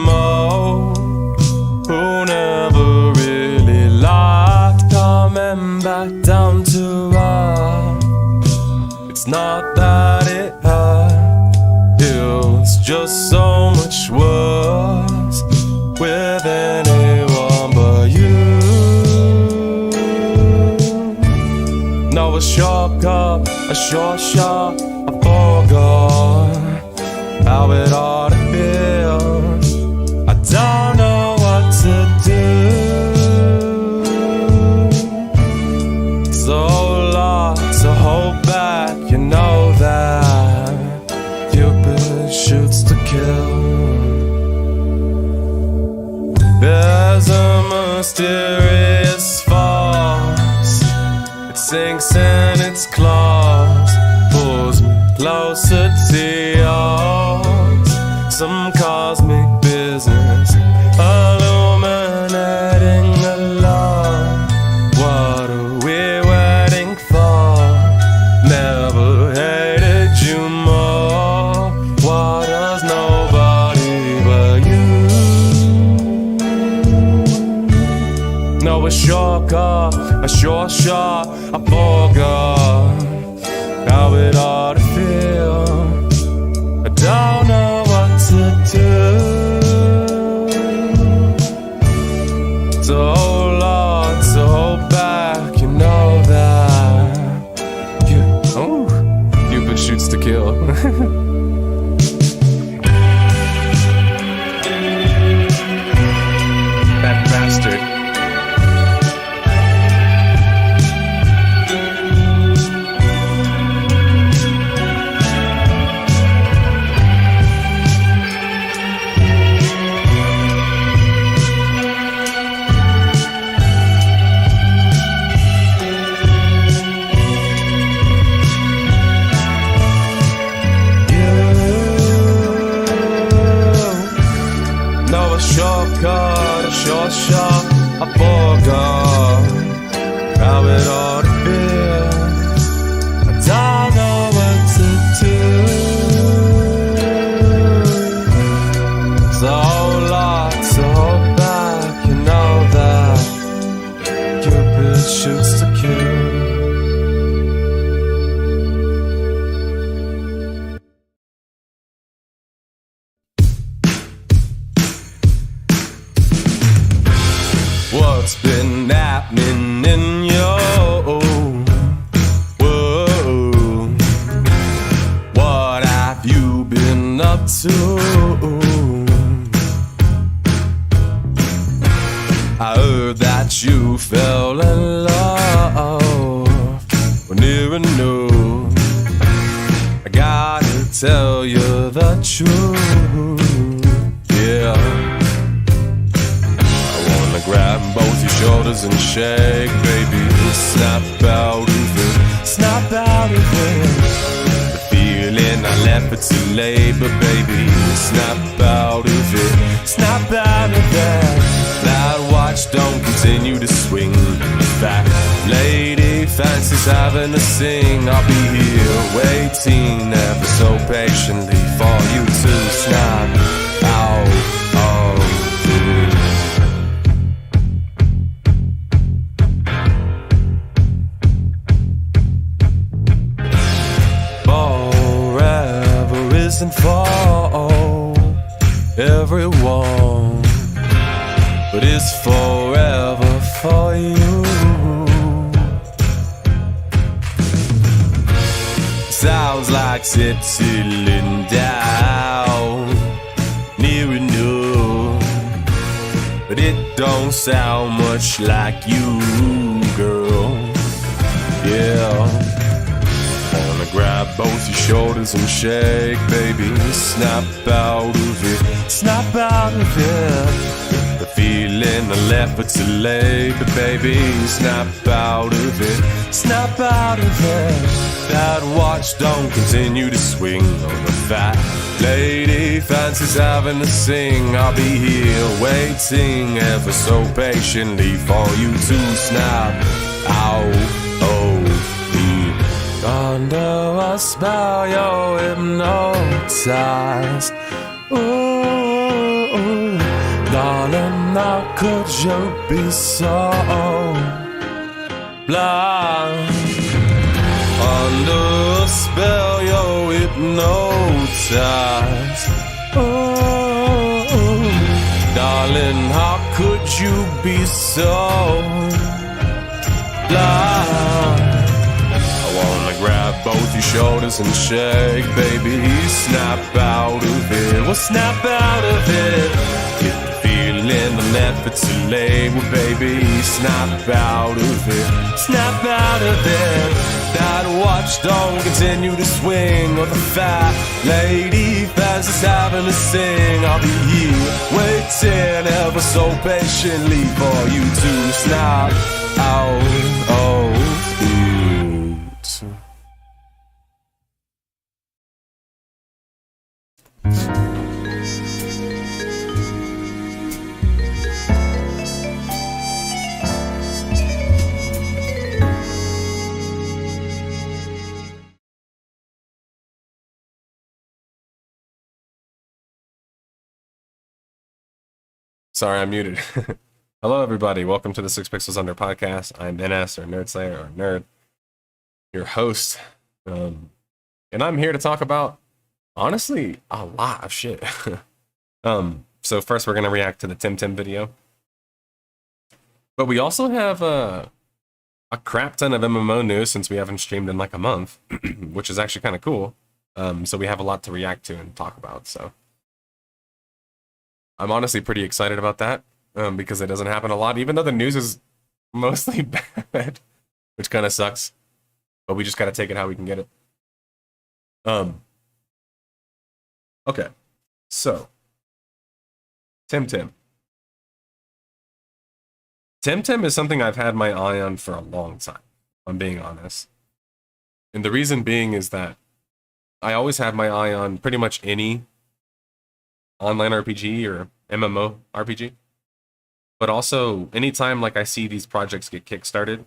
most, who never really liked coming back down to earth. It's not that it hurt, it was just so much worse with anyone but you. No, a short cut, a short shot, I forgot how it ought to feel. I don't know what to do. So lost to hold back, you know that Cupid shoots to kill. There's a mysterious force, it sinks in its claws, pulls me closer to yours. Some cosmic business illuminating the love. What are we waiting for? Never hated you more. What does nobody but you? No, a shortcut, a short shot, I forgot how it ought to feel. I don't know what to do. So hold on, so hold back, you know that Cupid shoots to kill. That bastard. Shortcut, a short shot, I forgot how it ought to feel. I don't know what to do. So lost, so hold back, you know that Cupid shoots to kill. What's been happening in your world? What have you been up to? I heard that you fell in love near enough. I gotta tell you the truth, yeah. Grab both your shoulders and shake, baby. Snap out of it, snap out of it. The feeling I left it too late, but baby, snap out of it, snap out of it. That watch don't continue to swing. In fact, lady fancies having to sing. I'll be here waiting ever so patiently for you to snap out of it. Isn't for everyone, but it's forever for you. Sounds like settling down near enough, but it don't sound much like you, girl. Yeah. Grab both your shoulders and shake, baby. Snap out of it, snap out of it. The feeling I left it too late, but baby, snap out of it, snap out of it. That watch don't continue to swing on the fat lady fancies having to sing. I'll be here waiting ever so patiently for you to snap out of me. Under a spell, you're hypnotized. Ooh. how could you be so blind? Under a spell, you're hypnotized. Oh, darling, how could you be so blind? I wanna grab both your shoulders and shake, baby, snap out of it. Well, snap out of it. Get the feeling, the effort to lay, well, baby, snap out of it. Snap out of it. That watch don't continue to swing, or the fat lady fancies having to sing. I'll be here waiting ever so patiently for you to snap out of it. Sorry, I'm muted. Hello, everybody. Welcome to the 6 Pixels Under podcast. I'm NS, or Nerd Slayer, or Nerd, your host. And I'm here to talk about, honestly, a lot of shit. So first, we're going to react to the Temtem video. But we also have a crap ton of MMO news since we haven't streamed in like a month, which is actually kind of cool. So we have a lot to react to and talk about, so I'm honestly pretty excited about that, because it doesn't happen a lot, even though the news is mostly bad, which kind of sucks. But we just gotta take it how we can get it. Okay, so Temtem. Temtem is something I've had my eye on for a long time, if I'm being honest. And the reason being is that I always have my eye on pretty much any online RPG or MMO RPG, but also anytime like I see these projects get kickstarted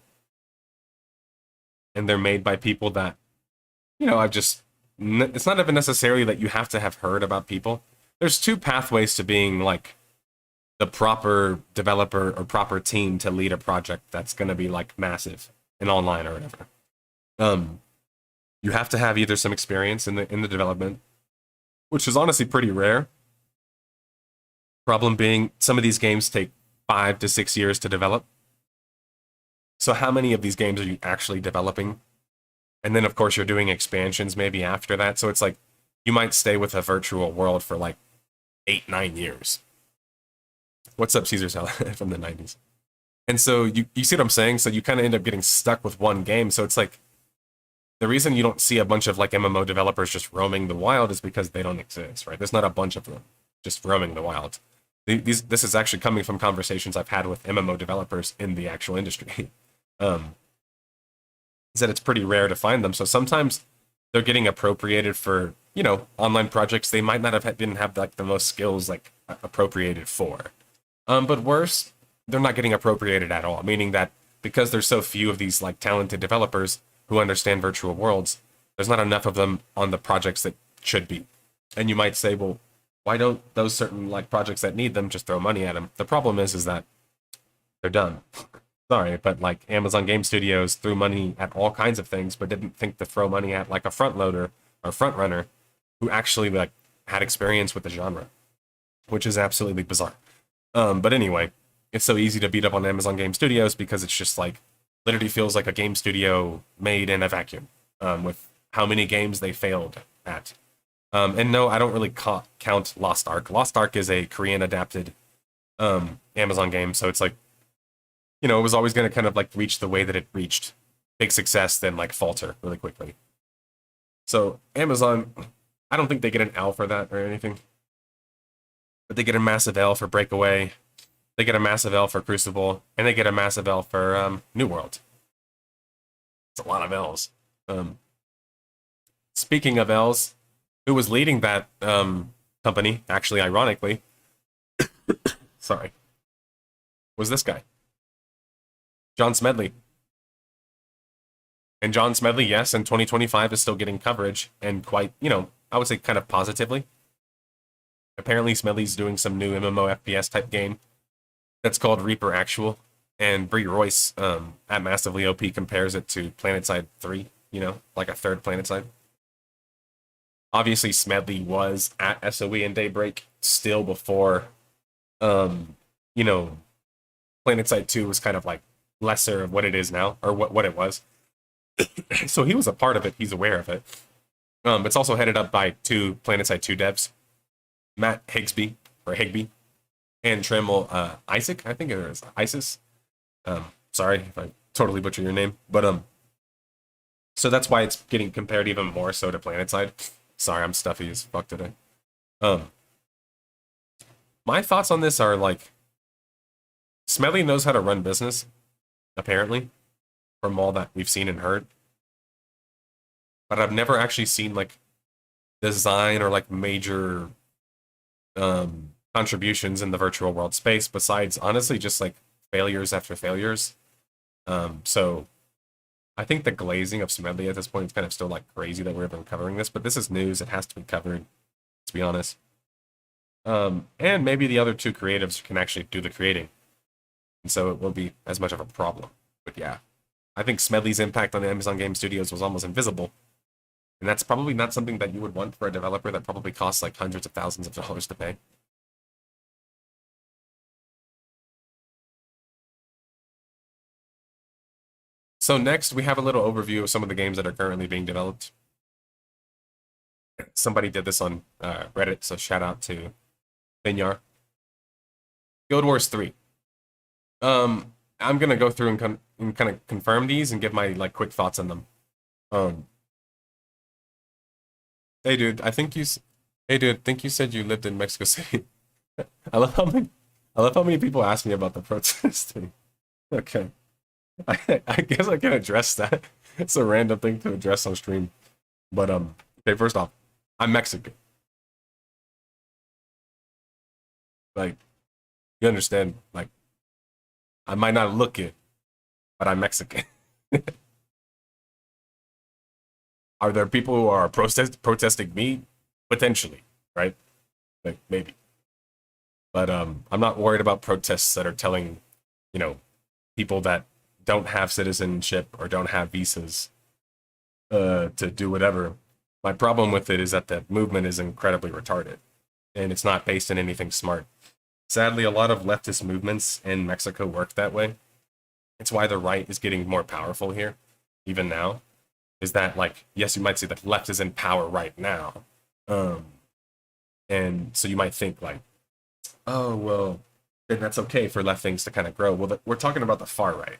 and they're made by people that, you know, it's not even necessarily that you have to have heard about people. There's two pathways to being like the proper developer or proper team to lead a project that's going to be like massive and online or whatever. You have to have either some experience in the development, which is honestly pretty rare. Problem being, some of these games take 5 to 6 years to develop. So how many of these games are you actually developing? And then, of course, you're doing expansions maybe after that. So it's like, you might stay with a virtual world for like 8-9 years. What's up, Caesar Salad from the 90s? And so you see what I'm saying? So you kind of end up getting stuck with one game. So it's like, the reason you don't see a bunch of like MMO developers just roaming the wild is because they don't exist, right? There's not a bunch of them just roaming the wild. This is actually coming from conversations I've had with MMO developers in the actual industry. Is that it's pretty rare to find them. So sometimes they're getting appropriated for, you know, online projects they might not have didn't have like the most skills like appropriated for. But worse, they're not getting appropriated at all, meaning that because there's so few of these like talented developers who understand virtual worlds, there's not enough of them on the projects that should be. And you might say, well, why don't those certain like projects that need them just throw money at them? The problem is that they're done. Sorry, but like Amazon Game Studios threw money at all kinds of things, but didn't think to throw money at like a front loader or front runner who actually like had experience with the genre, which is absolutely bizarre. But anyway, it's so easy to beat up on Amazon Game Studios because it's just like literally feels like a game studio made in a vacuum, with how many games they failed at. And no, I don't really count Lost Ark. Lost Ark is a Korean adapted Amazon game, so it's like, you know, it was always going to kind of like reach the way that it reached. Big success, then like falter really quickly. So Amazon, I don't think they get an L for that or anything. But they get a massive L for Breakaway. They get a massive L for Crucible. And they get a massive L for New World. It's a lot of L's. Speaking of L's, who was leading that company, actually, ironically, sorry, was this guy, John Smedley. And John Smedley, yes, in 2025 is still getting coverage, and quite, you know, I would say kind of positively. Apparently, Smedley's doing some new MMO FPS type game that's called Reaper Actual, and Bree Royce at Massively OP compares it to PlanetSide 3, like a third PlanetSide. Obviously, Smedley was at SOE and Daybreak still before, um, you know, PlanetSide 2 was kind of like lesser of what it is now, or what it was. So he was a part of it. He's aware of it. It's also headed up by two PlanetSide 2 devs, Matt Higbee, and Tremel Isaac. I think it is Isis. Sorry if I totally butcher your name, but so that's why it's getting compared even more so to PlanetSide. Sorry, I'm stuffy as fuck today. Um, my thoughts on this are like, Smedley knows how to run business, apparently, from all that we've seen and heard. But I've never actually seen like design or like major contributions in the virtual world space besides honestly just like failures after failures. So I think the glazing of Smedley at this point is kind of still like crazy that we're even covering this, but this is news. It has to be covered, to be honest. And maybe the other two creatives can actually do the creating. And so it won't be as much of a problem. But yeah, I think Smedley's impact on Amazon Game Studios was almost invisible. And that's probably not something that you would want for a developer that probably costs like hundreds of thousands of dollars to pay. So next, we have a little overview of some of the games that are currently being developed. Somebody did this on Reddit, so shout out to Vinyar. Guild Wars 3. I'm gonna go through and kind of confirm these and give my like quick thoughts on them. Um, hey dude, hey dude, think you said you lived in Mexico City. I love how many people ask me about the protesting. Okay, I guess I can address that. It's a random thing to address on stream, but okay. First off, I'm Mexican. Like, you understand? Like, I might not look it, but I'm Mexican. Are there people who are protesting me? Potentially, right? Like maybe. But I'm not worried about protests that are telling, people that don't have citizenship or don't have visas to do whatever. My problem with it is that the movement is incredibly retarded, and it's not based in anything smart. Sadly, a lot of leftist movements in Mexico work that way. It's why the right is getting more powerful here, even now. Is that like, yes, you might say that left is in power right now, and so you might think like, oh well, then that's okay for left things to kind of grow. Well, we're talking about the far right.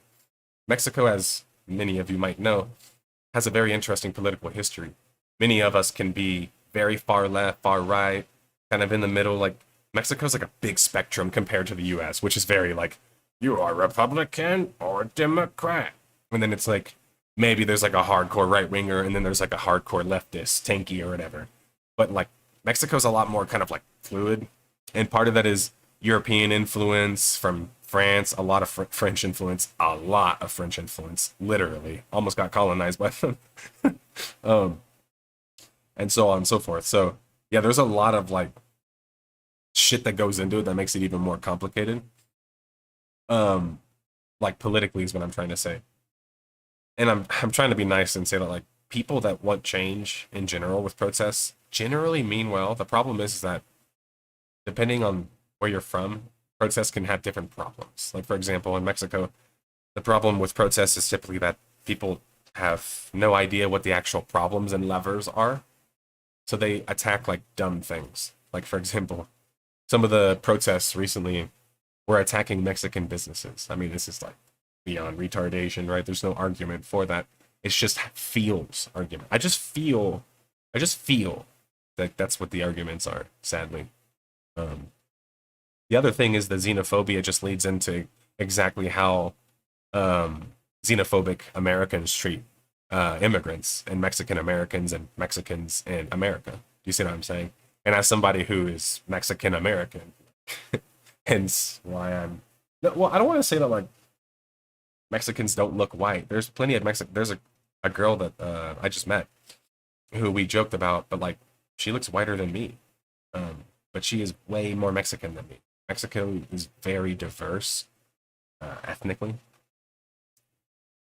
Mexico, as many of you might know, has a very interesting political history. Many of us can be very far left, far right, kind of in the middle. Like Mexico's like a big spectrum compared to the U.S., which is very like, you are Republican or Democrat, and then it's like maybe there's like a hardcore right winger, and then there's like a hardcore leftist, tanky or whatever. But like Mexico's a lot more kind of like fluid, and part of that is European influence from France, a lot of French influence, literally almost got colonized by them, and so on and so forth. So yeah, there's a lot of like shit that goes into it that makes it even more complicated. Like politically is what I'm trying to say, and I'm trying to be nice and say that like people that want change in general with protests generally mean well. The problem is that depending on where you're from, protests can have different problems. Like for example, in Mexico, the problem with protests is typically that people have no idea what the actual problems and levers are, so they attack like dumb things. Like for example, some of the protests recently were attacking Mexican businesses. I mean, this is like beyond retardation, right? There's no argument for that. It's just feels argument. I just feel that that's what the arguments are, sadly. The other thing is the xenophobia just leads into exactly how xenophobic Americans treat immigrants and Mexican Americans and Mexicans in America. Do you see what I'm saying? And as somebody who is Mexican American, hence why I'm. Well, I don't want to say that like Mexicans don't look white. There's plenty of Mexican. There's a girl that I just met who we joked about, but like she looks whiter than me. But she is way more Mexican than me. Mexico is very diverse ethnically.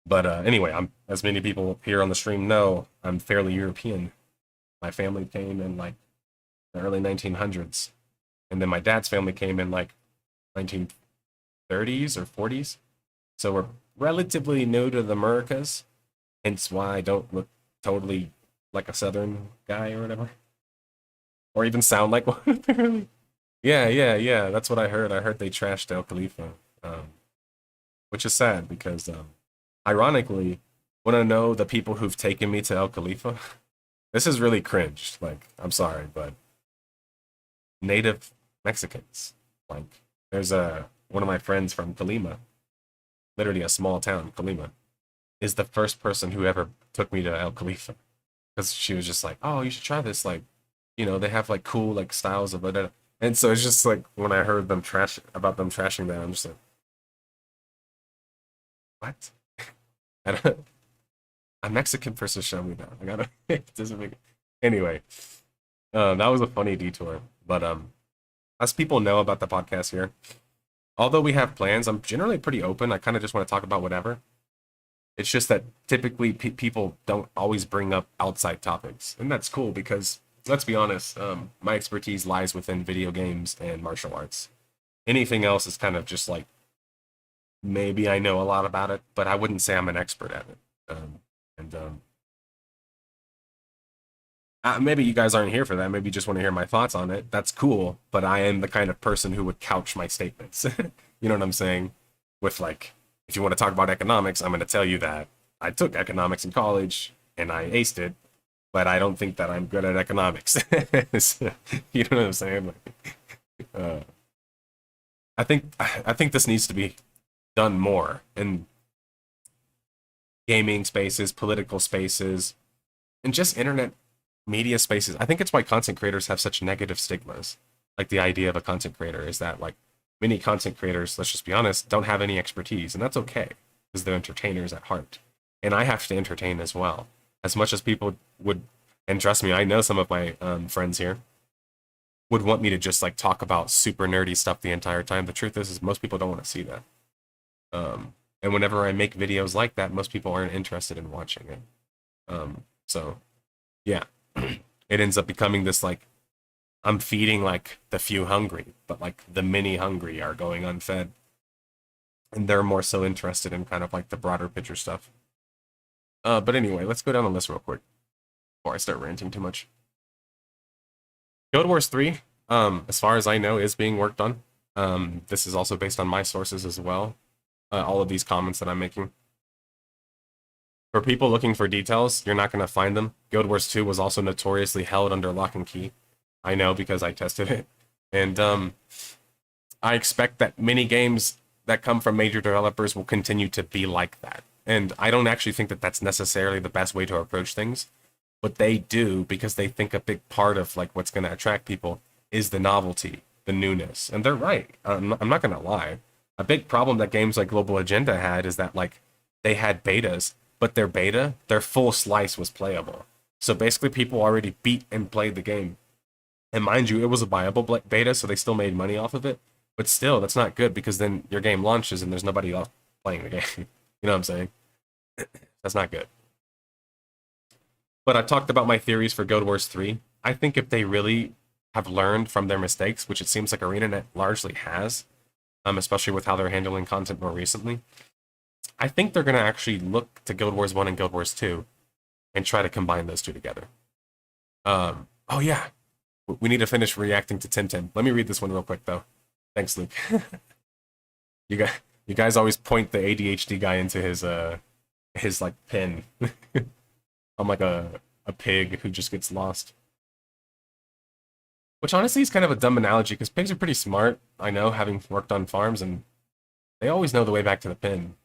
But anyway, I'm, as many people here on the stream know, I'm fairly European. My family came in like the early 1900s, and then my dad's family came in like 1930s or 40s. So we're relatively new to the Americas, hence why I don't look totally like a Southern guy or whatever, or even sound like one apparently. Yeah. That's what I heard. I heard they trashed El Khalifa, which is sad because, ironically, want to know the people who've taken me to El Khalifa? This is really cringe. Like, I'm sorry, but native Mexicans. Like, there's one of my friends from Colima, literally a small town, Colima, is the first person who ever took me to El Khalifa because she was just like, "Oh, you should try this. Like, they have like cool like styles of it." And so it's just like when I heard them trash about them trashing that, I'm just like, what? I don't, a Mexican person show me that. I gotta. It doesn't make. Anyway, that was a funny detour. But as people know about the podcast here, although we have plans, I'm generally pretty open. I kind of just want to talk about whatever. It's just that typically people don't always bring up outside topics, and that's cool because let's be honest, my expertise lies within video games and martial arts. Anything else is kind of just like maybe I know a lot about it, but I wouldn't say I'm an expert at it. And maybe you guys aren't here for that. Maybe you just want to hear my thoughts on it. That's cool, but I am the kind of person who would couch my statements. You know what I'm saying? With like, if you want to talk about economics, I'm going to tell you that I took economics in college and I aced it, but I don't think that I'm good at economics. You know what I'm saying? Like, I think this needs to be done more in gaming spaces, political spaces, and just internet media spaces. I think it's why content creators have such negative stigmas. Like the idea of a content creator is that like many content creators, let's just be honest, don't have any expertise, and that's okay because they're entertainers at heart. And I have to entertain as well, as much as people would. And trust me, I know some of my friends here would want me to just like talk about super nerdy stuff the entire time. The truth is most people don't want to see that. And whenever I make videos like that, most people aren't interested in watching it. So yeah, it ends up becoming this like I'm feeding like the few hungry, but like the many hungry are going unfed. And they're more so interested in kind of like the broader picture stuff. But anyway, let's go down the list real quick before I start ranting too much. Guild Wars 3, as far as I know, is being worked on. This is also based on my sources as well. All of these comments that I'm making. For people looking for details, you're not going to find them. Guild Wars 2 was also notoriously held under lock and key. I know because I tested it. And I expect that many games that come from major developers will continue to be like that. And I don't actually think that that's necessarily the best way to approach things. But they do because they think a big part of like what's going to attract people is the novelty, the newness. And they're right. I'm not going to lie. A big problem that games like Global Agenda had is that like they had betas, but their full slice was playable. So basically people already beat and played the game. And mind you, it was a viable beta, so they still made money off of it. But still, that's not good because then your game launches and there's nobody else playing the game. You know what I'm saying? That's not good. But I talked about my theories for Guild Wars 3. I think if they really have learned from their mistakes, which it seems like ArenaNet largely has, especially with how they're handling content more recently, I think they're going to actually look to Guild Wars 1 and Guild Wars 2 and try to combine those two together. Oh yeah, we need to finish reacting to Temtem. Let me read this one real quick though. Thanks, Luke. You guys always point the ADHD guy into his like pen. I'm like a pig who just gets lost. Which honestly is kind of a dumb analogy because pigs are pretty smart, I know, having worked on farms, and they always know the way back to the pen.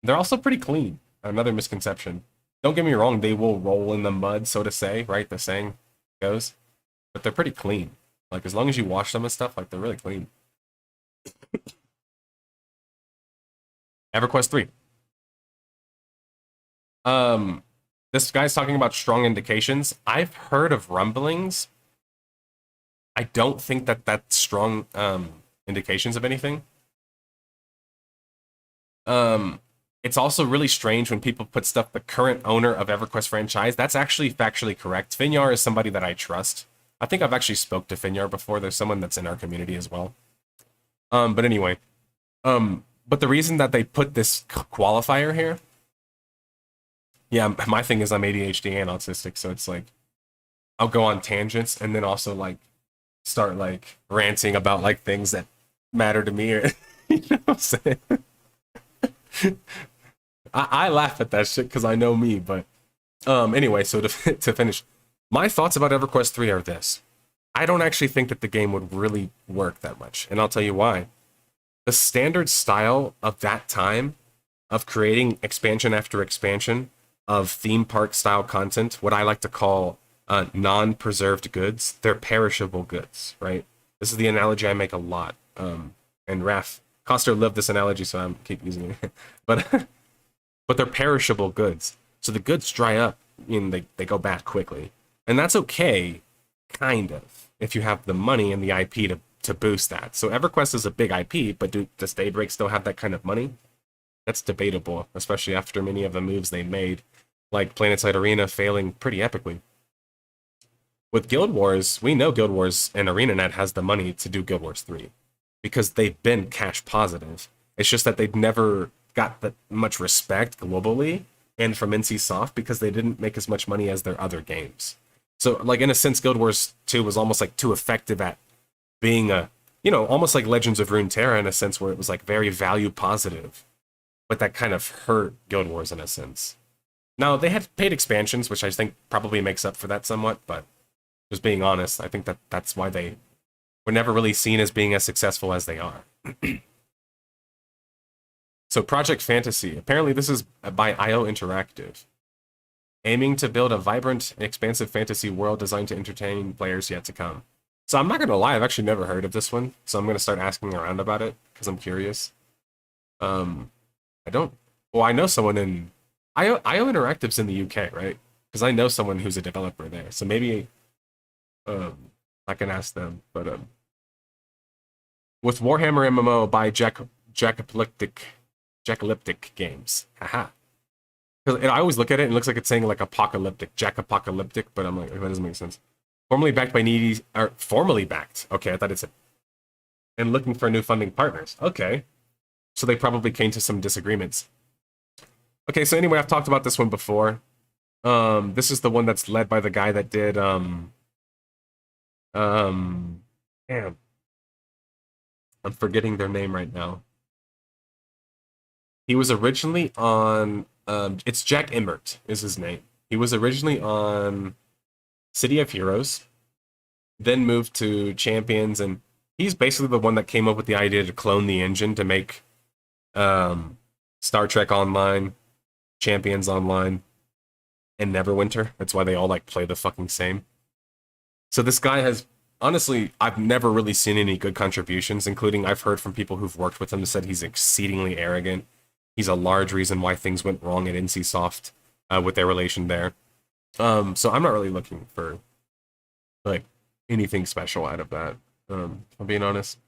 They're also pretty clean. Another misconception. Don't get me wrong, they will roll in the mud, so to say, right? The saying goes. But they're pretty clean. Like, as long as you wash them and stuff, like, they're really clean. EverQuest 3. This guy's talking about strong indications. I've heard of rumblings. I don't think that that's strong indications of anything. It's also really strange when people put stuff, the current owner of EverQuest franchise. That's actually factually correct. Finyar is somebody that I trust. I think I've actually spoke to Finyar before. There's someone that's in our community as well. But anyway, but the reason that they put this qualifier here, yeah, my thing is I'm ADHD and autistic, so it's like I'll go on tangents and then also like start like ranting about like things that matter to me, or you know what I'm saying? I laugh at that shit because I know me, but anyway, so to finish, my thoughts about EverQuest 3 are this. I don't actually think that the game would really work that much, and I'll tell you why. The standard style of that time of creating expansion after expansion of theme park style content, what I like to call non-preserved goods, they're perishable goods, right? This is the analogy I make a lot. And Raph Coster loved this analogy, so I'm keep using it. but they're perishable goods. So the goods dry up and they go bad quickly. And that's okay, kind of, if you have the money and the IP to boost that. So EverQuest is a big IP, but does Daybreak still have that kind of money? That's debatable, especially after many of the moves they made, like Planetside Arena failing pretty epically. With Guild Wars, we know Guild Wars and ArenaNet has the money to do Guild Wars 3 because they've been cash positive. It's just that they've never got that much respect globally and from NCSoft because they didn't make as much money as their other games. So, like, in a sense, Guild Wars 2 was almost like too effective at being a, you know, almost like Legends of Runeterra in a sense where it was like very value positive, but that kind of hurt Guild Wars in a sense. Now, they had paid expansions, which I think probably makes up for that somewhat, but just being honest, I think that that's why they were never really seen as being as successful as they are. So Project Fantasy, apparently this is by IO Interactive, aiming to build a vibrant and expansive fantasy world designed to entertain players yet to come. So I'm not going to lie, I've actually never heard of this one, so I'm going to start asking around about it, because I'm curious. I know someone in... IO Interactive's in the UK, right? Because I know someone who's a developer there, so maybe I can ask them. But with Warhammer MMO by Jackapocalyptic Games. Haha. Because I always look at it and it looks like it's saying like Jackapocalyptic, but I'm like, that doesn't make sense. Formerly backed by Needy, or formerly backed. Okay, I thought it said. And looking for new funding partners. Okay. So they probably came to some disagreements. Okay, so anyway, I've talked about this one before. This is the one that's led by the guy that did damn. I'm forgetting their name right now. He was originally on it's Jack Emmert is his name. He was originally on City of Heroes, then moved to Champions, and he's basically the one that came up with the idea to clone the engine to make Star Trek Online, Champions Online, and Neverwinter. That's why they all like play the fucking same. So this guy has, honestly, I've never really seen any good contributions, including I've heard from people who've worked with him that said he's exceedingly arrogant. He's a large reason why things went wrong at NCSoft with their relation there. So I'm not really looking for like anything special out of that. I'm being honest.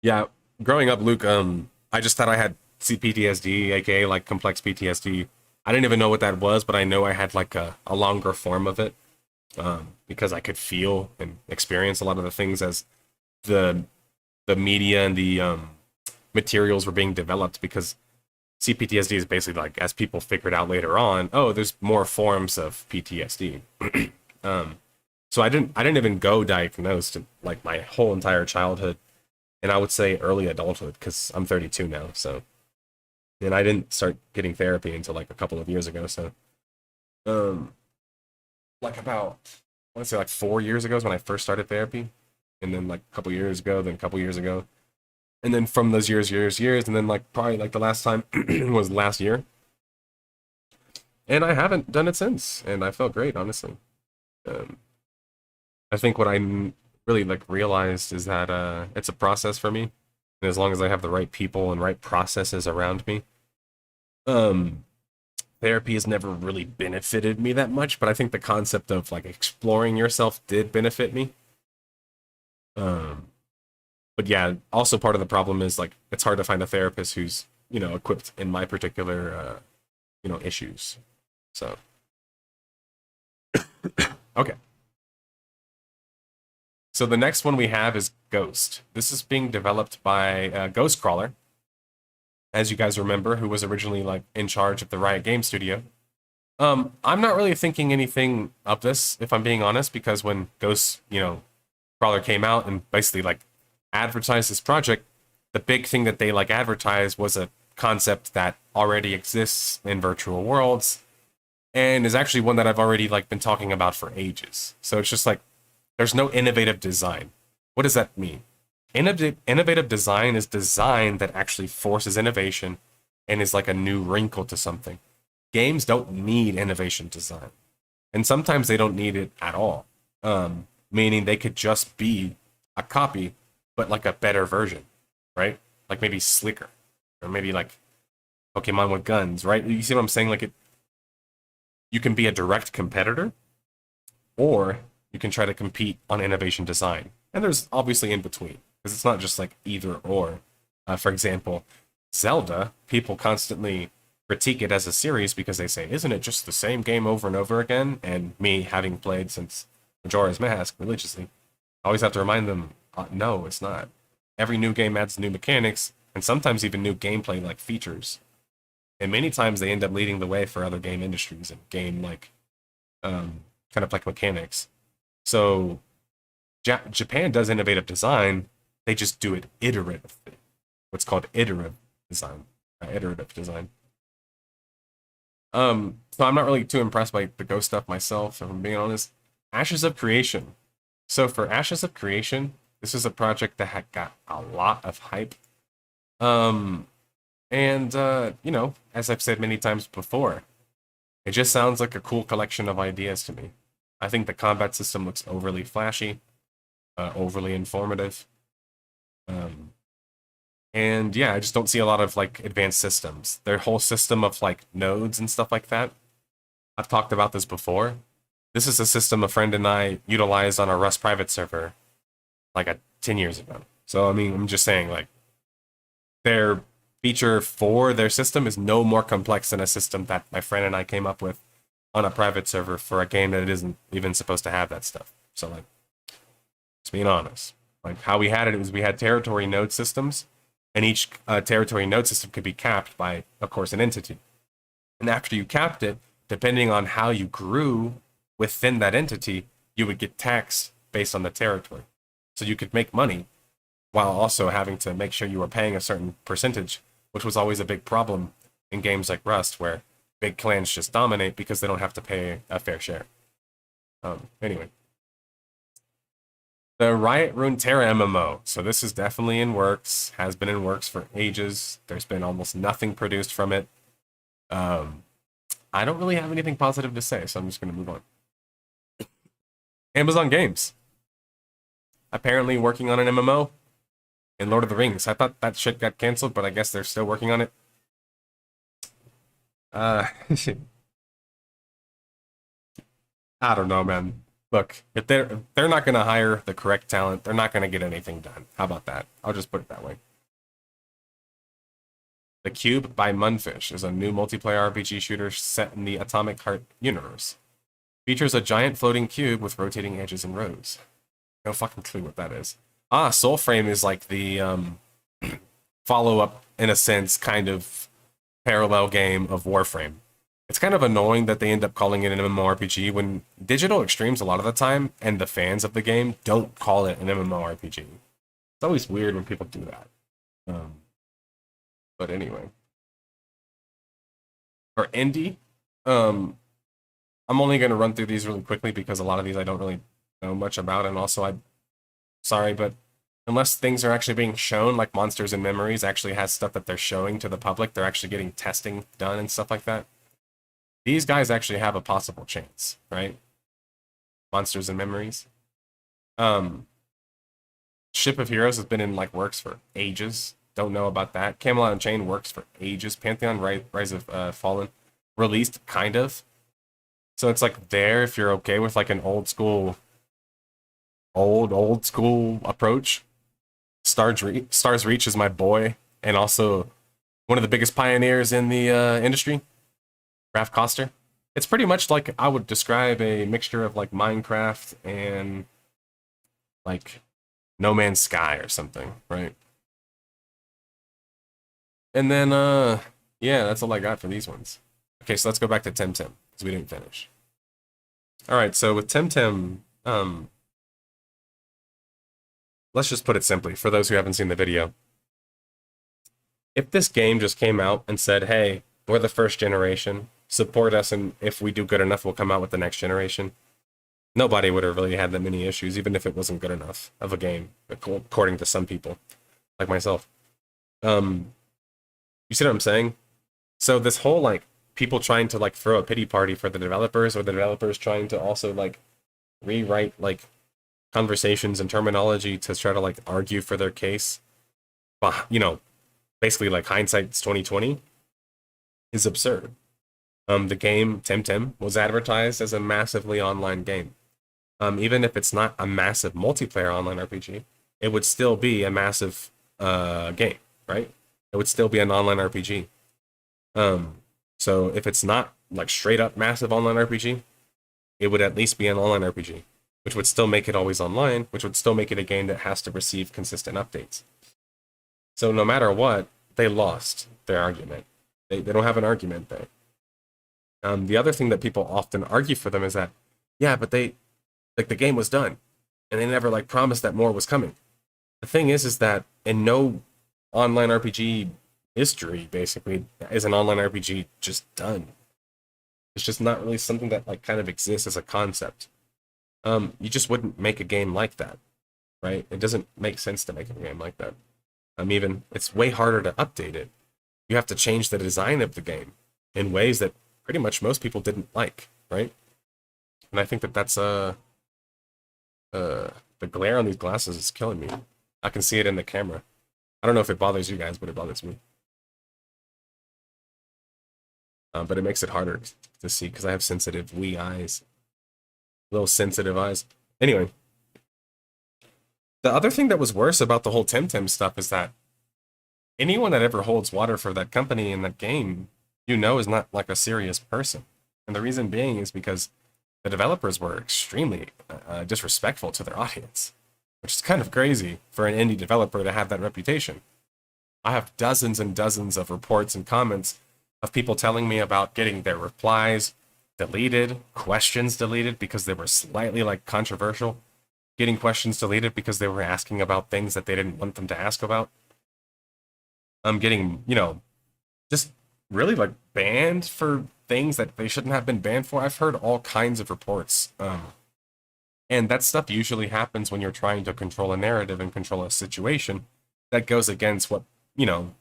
Yeah, growing up, Luke, I just thought I had CPTSD, aka like complex PTSD. I didn't even know what that was, but I know I had like a longer form of it because I could feel and experience a lot of the things as the media and the materials were being developed, because CPTSD is basically like, as people figured out later on, oh, there's more forms of PTSD. So I didn't even go diagnosed like my whole entire childhood, and I would say early adulthood, because I'm 32 now. So, and I didn't start getting therapy until like a couple of years ago. So, like about, I want to say like 4 years ago is when I first started therapy, and then like a couple years ago, then a couple years ago. And then from those years, and then like probably like the last time was last year. And I haven't done it since, and I felt great, honestly. I think what I really like realized is that it's a process for me, and as long as I have the right people and right processes around me, therapy has never really benefited me that much. But I think the concept of like exploring yourself did benefit me. But yeah, also part of the problem is like it's hard to find a therapist who's equipped in my particular issues. So okay. So the next one we have is Ghost. This is being developed by Ghostcrawler, as you guys remember, who was originally like in charge of the Riot Game Studio. I'm not really thinking anything of this, if I'm being honest, because when Ghost, Crawler came out and basically like advertised this project, the big thing that they like advertised was a concept that already exists in virtual worlds and is actually one that I've already like been talking about for ages. So it's just like there's no innovative design. What does that mean? Innovative design is design that actually forces innovation and is like a new wrinkle to something. Games don't need innovation design. And sometimes they don't need it at all. Meaning they could just be a copy, but like a better version, right? Like maybe slicker. Or maybe like Pokemon with guns, right? You see what I'm saying? Like you can be a direct competitor, or you can try to compete on innovation design. And there's obviously in between, because it's not just like either or. For example, Zelda, people constantly critique it as a series because they say, isn't it just the same game over and over again? And me, having played since Majora's Mask religiously, I always have to remind them, no, it's not. Every new game adds new mechanics, and sometimes even new gameplay like features. And many times they end up leading the way for other game industries and game like kind of like mechanics. So Japan does innovative design, they just do it iteratively. What's called iterative design. Iterative design. So I'm not really too impressed by the Ghost stuff myself, if I'm being honest. Ashes of Creation. So for Ashes of Creation, this is a project that had got a lot of hype. As I've said many times before, it just sounds like a cool collection of ideas to me. I think the combat system looks overly flashy, overly informative. And yeah, I just don't see a lot of like advanced systems. Their whole system of like nodes and stuff like that. I've talked about this before. This is a system a friend and I utilized on a Rust private server like 10 years ago. So I mean, I'm just saying like their feature for their system is no more complex than a system that my friend and I came up with on a private server for a game that it isn't even supposed to have that stuff. So like, just being honest, like how we had it was we had territory node systems, and each territory node system could be capped by, of course, an entity. And after you capped it, depending on how you grew within that entity, you would get taxed based on the territory. So you could make money while also having to make sure you were paying a certain percentage, which was always a big problem in games like Rust, where big clans just dominate because they don't have to pay a fair share. Anyway. The Riot Runeterra MMO. So this is definitely in works, has been in works for ages. There's been almost nothing produced from it. I don't really have anything positive to say, so I'm just going to move on. Amazon Games. Apparently working on an MMO in Lord of the Rings. I thought that shit got canceled, but I guess they're still working on it. I don't know, man. Look, if they're not going to hire the correct talent, they're not going to get anything done. How about that? I'll just put it that way. The Cube by Munfish is a new multiplayer RPG shooter set in the Atomic Heart universe. Features a giant floating cube with rotating edges and rows. No fucking clue what that is. Soulframe is like the follow-up, in a sense, kind of parallel game of Warframe. It's kind of annoying that they end up calling it an MMORPG when Digital Extremes a lot of the time, and the fans of the game, don't call it an MMORPG. It's always weird when people do that. But anyway. For indie, I'm only going to run through these really quickly because a lot of these I don't really know much about, and also sorry, but unless things are actually being shown, like Monsters and Memories actually has stuff that they're showing to the public, they're actually getting testing done and stuff like that. These guys actually have a possible chance, right? Monsters and Memories. Ship of Heroes has been in like works for ages. Don't know about that. Camelot Unchained works for ages. Pantheon Rise of Fallen released kind of. So it's like there if you're okay with like an old school old school approach. Stars Reach is my boy, and also one of the biggest pioneers in the industry, Raph Koster. It's pretty much like I would describe a mixture of like Minecraft and like No Man's Sky or something, right? And then yeah, that's all I got for these ones. Okay, so let's go back to Temtem, because we didn't finish. Alright, so with Temtem, let's just put it simply, for those who haven't seen the video. If this game just came out and said, hey, we're the first generation, support us, and if we do good enough, we'll come out with the next generation, nobody would have really had that many issues, even if it wasn't good enough of a game, according to some people, like myself. You see what I'm saying? So this whole, like, people trying to, like, throw a pity party for the developers, or the developers trying to also, like, rewrite, like, conversations and terminology to try to, like, argue for their case, but, you know, basically, like, hindsight's 2020, is absurd. The game, Temtem, was advertised as a massively online game. Even if it's not a massive multiplayer online RPG, it would still be a massive game, right? It would still be an online RPG. So if it's not like straight up massive online RPG, it would at least be an online RPG, which would still make it always online, which would still make it a game that has to receive consistent updates. So no matter what, they lost their argument. They don't have an argument there. The other thing that people often argue for them is that, yeah, but the game was done, and they never like promised that more was coming. The thing is that in no online RPG history, basically, is an online RPG just done. It's just not really something that like kind of exists as a concept. You just wouldn't make a game like that, right? It doesn't make sense to make a game like that. Even it's way harder to update it. You have to change the design of the game in ways that pretty much most people didn't like, right? And I think that that's the glare on these glasses is killing me. I can see it in the camera. I don't know if it bothers you guys, but it bothers me. But it makes it harder to see because I have sensitive wee eyes. Little sensitive eyes. Anyway. The other thing that was worse about the whole Temtem stuff is that anyone that ever holds water for that company in that game, you know, is not like a serious person. And the reason being is because the developers were extremely disrespectful to their audience, which is kind of crazy for an indie developer to have that reputation. I have dozens and dozens of reports and comments of people telling me about getting their replies deleted, questions deleted because they were slightly like controversial, getting questions deleted because they were asking about things that they didn't want them to ask about. I'm getting, you know, just really like banned for things that they shouldn't have been banned for. I've heard all kinds of reports. And that stuff usually happens when you're trying to control a narrative and control a situation that goes against what, you know,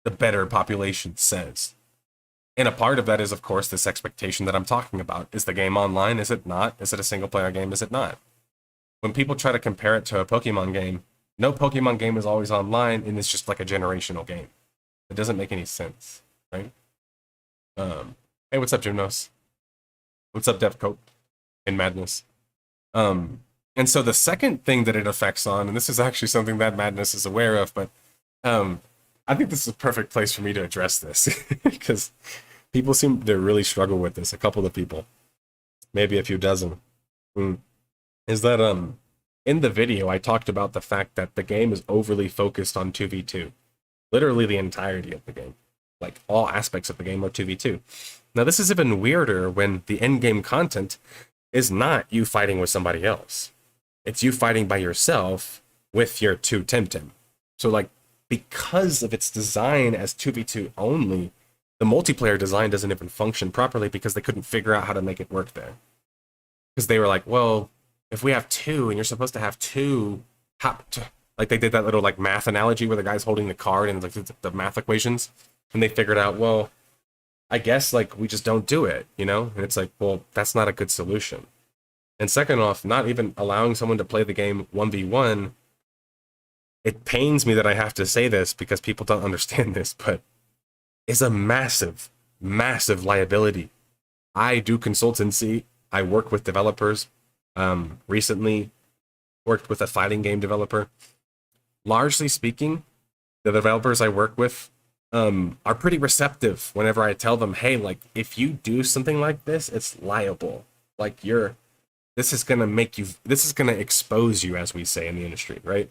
the better population says. And a part of that is, of course, this expectation that I'm talking about. Is the game online? Is it not? Is it a single player game? Is it not? When people try to compare it to a Pokemon game, no Pokemon game is always online, and it's just like a generational game. It doesn't make any sense, right? Hey, what's up, Gymnos? What's up, Devcoat in Madness? And so the second thing that it affects on, and this is actually something that Madness is aware of, but I think this is a perfect place for me to address this because people seem to really struggle with this. A couple of people, maybe a few dozen, is that in the video I talked about the fact that the game is overly focused on 2v2, literally the entirety of the game, like all aspects of the game are 2v2. Now this is even weirder when the end game content is not you fighting with somebody else. It's you fighting by yourself with your two Temtem. So like, because of its design as 2v2 only, the multiplayer design doesn't even function properly because they couldn't figure out how to make it work there. Because they were like, well, if we have two and you're supposed to have two, like they did that little like math analogy where the guy's holding the card and like the math equations, and they figured out, well, I guess like we just don't do it, you know? And it's like, well, that's not a good solution. And second off, not even allowing someone to play the game 1v1, it pains me that I have to say this because people don't understand this, but it's a massive, massive liability. I do consultancy. I work with developers. Recently, worked with a fighting game developer. Largely speaking, the developers I work with are pretty receptive whenever I tell them, hey, like, if you do something like this, it's liable. Like, this is gonna expose you, as we say in the industry, right?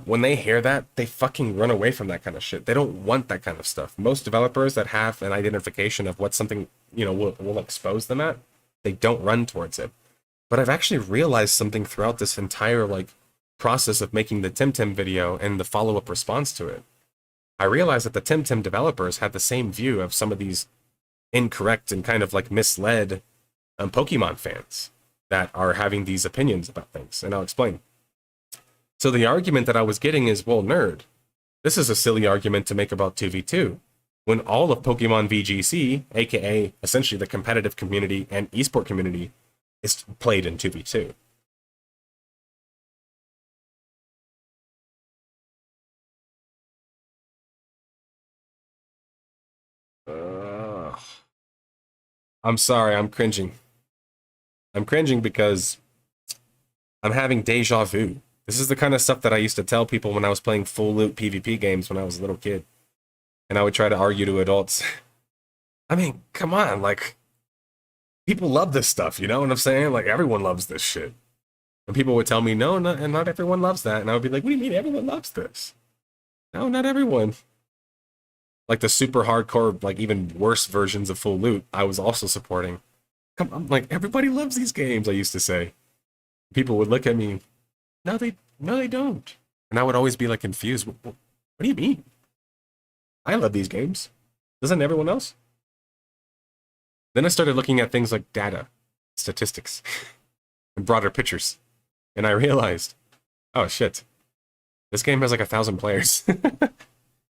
When they hear that, they fucking run away from that kind of shit. They don't want that kind of stuff. Most developers that have an identification of what something, will expose them at, they don't run towards it. But I've actually realized something throughout this entire, process of making the Temtem video and the follow-up response to it. I realized that the Temtem developers had the same view of some of these incorrect and kind of misled Pokemon fans that are having these opinions about things, and I'll explain. So the argument that I was getting is, well, nerd, this is a silly argument to make about 2v2, when all of Pokemon VGC, aka essentially the competitive community and esport community, is played in 2v2. I'm sorry, I'm cringing. I'm cringing because I'm having deja vu. This is the kind of stuff that I used to tell people when I was playing full loot PvP games when I was a little kid. And I would try to argue to adults. I mean, come on, people love this stuff, you know what I'm saying? Everyone loves this shit. And people would tell me, no, not everyone loves that. And I would be like, what do you mean everyone loves this? No, not everyone. The super hardcore, even worse versions of full loot, I was also supporting. Come on, everybody loves these games, I used to say. People would look at me, no, they don't. And I would always be confused. What do you mean? I love these games. Doesn't everyone else? Then I started looking at things like data, statistics, and broader pictures. And I realized, oh shit, this game has 1,000 players.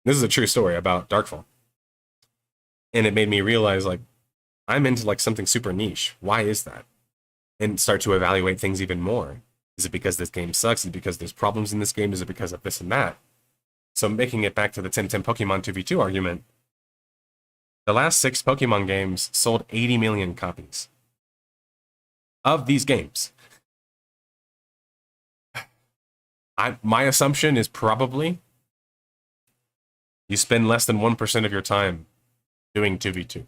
This is a true story about Darkfall. And it made me realize, I'm into something super niche. Why is that? And start to evaluate things even more. Is it because this game sucks? Is it because there's problems in this game? Is it because of this and that? So making it back to the Temtem Pokemon 2v2 argument, the last 6 Pokemon games sold 80 million copies of these games. My assumption is probably you spend less than 1% of your time doing 2v2.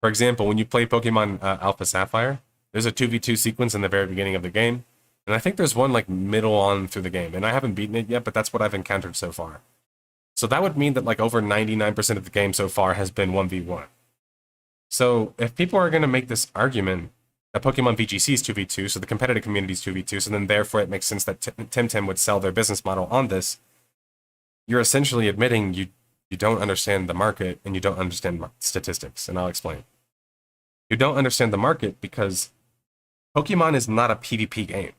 For example, when you play Pokemon Alpha Sapphire, there's a 2v2 sequence in the very beginning of the game. And I think there's one middle on through the game. And I haven't beaten it yet, but that's what I've encountered so far. So that would mean that over 99% of the game so far has been 1v1. So if people are going to make this argument that Pokemon VGC is 2v2, so the competitive community is 2v2, so then therefore it makes sense that Temtem would sell their business model on this, you're essentially admitting you don't understand the market and you don't understand statistics, and I'll explain. You don't understand the market because Pokemon is not a PvP game.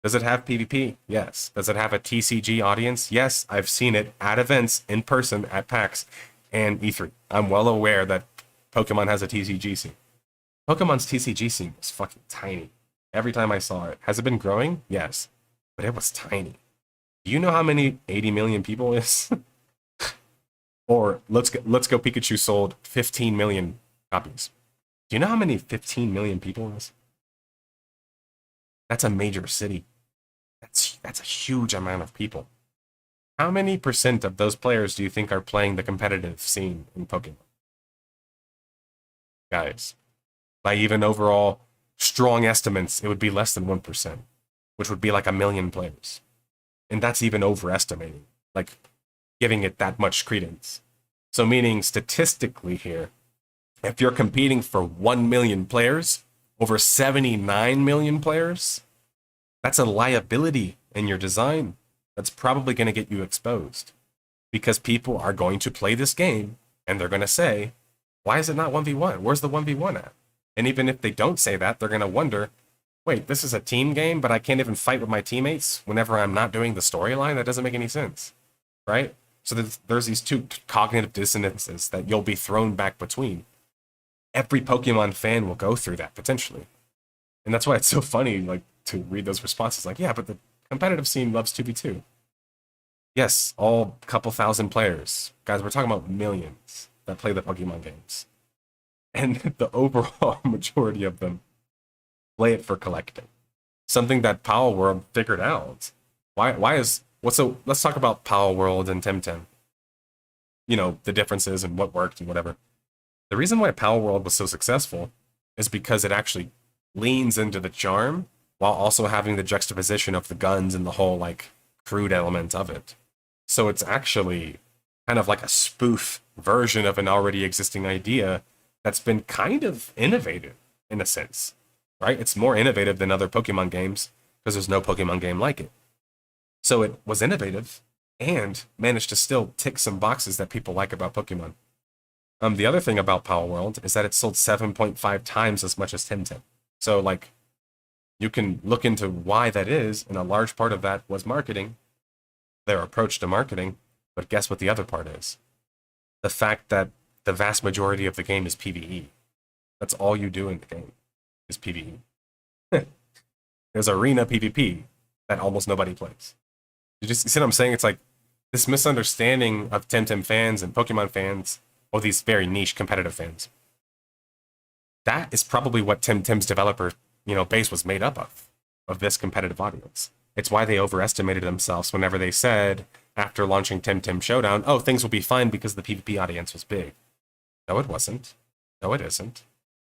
Does it have PvP? Yes. Does it have a TCG audience? Yes, I've seen it at events, in person, at PAX, and E3. I'm well aware that Pokemon has a TCG scene. Pokemon's TCG scene was fucking tiny. Every time I saw it. Has it been growing? Yes. But it was tiny. Do you know how many 80 million people is? Or let's go Pikachu sold 15 million copies. Do you know how many 15 million people is? That's a major city. That's a huge amount of people. How many % of those players do you think are playing the competitive scene in Pokemon? Guys, by even overall strong estimates, it would be less than 1%, which would be 1 million players. And that's even overestimating, giving it that much credence. So meaning statistically here, if you're competing for 1 million players over 79 million players, that's a liability in your design that's probably going to get you exposed. Because people are going to play this game and they're going to say, why is it not 1v1? Where's the 1v1 at? And even if they don't say that, they're going to wonder, wait, this is a team game, but I can't even fight with my teammates whenever I'm not doing the storyline? That doesn't make any sense, right? So there's these two cognitive dissonances that you'll be thrown back between. Every Pokemon fan will go through that, potentially. And that's why it's so funny, to read those responses. Yeah, but the competitive scene loves 2v2. Yes, all couple thousand players. Guys, we're talking about millions that play the Pokemon games. And the overall majority of them play it for collecting. something that Power World figured out. Let's talk about Power World and Temtem. You know, the differences and what worked and whatever. The reason why Power World was so successful is because it actually leans into the charm while also having the juxtaposition of the guns and the whole like crude element of it. So it's actually kind of like a spoof version of an already existing idea that's been kind of innovative in a sense, right? It's more innovative than other Pokemon games because there's no Pokemon game like it. So it was innovative and managed to still tick some boxes that people like about Pokemon. The other thing about Power World is that it sold 7.5 times as much as Temtem. So like, you can look into why that is, and a large part of that was marketing, their approach to marketing. But guess what the other part is? The fact that the vast majority of the game is PvE. That's all you do in the game is PvE. There's arena PvP that almost nobody plays. You see what I'm saying? It's like this misunderstanding of Temtem fans and Pokemon fans, or these very niche competitive fans. That is probably what Temtem's developer, base was made up of this competitive audience. It's why they overestimated themselves whenever they said, after launching Temtem Showdown, oh, things will be fine because the PvP audience was big. No, it wasn't. No, it isn't.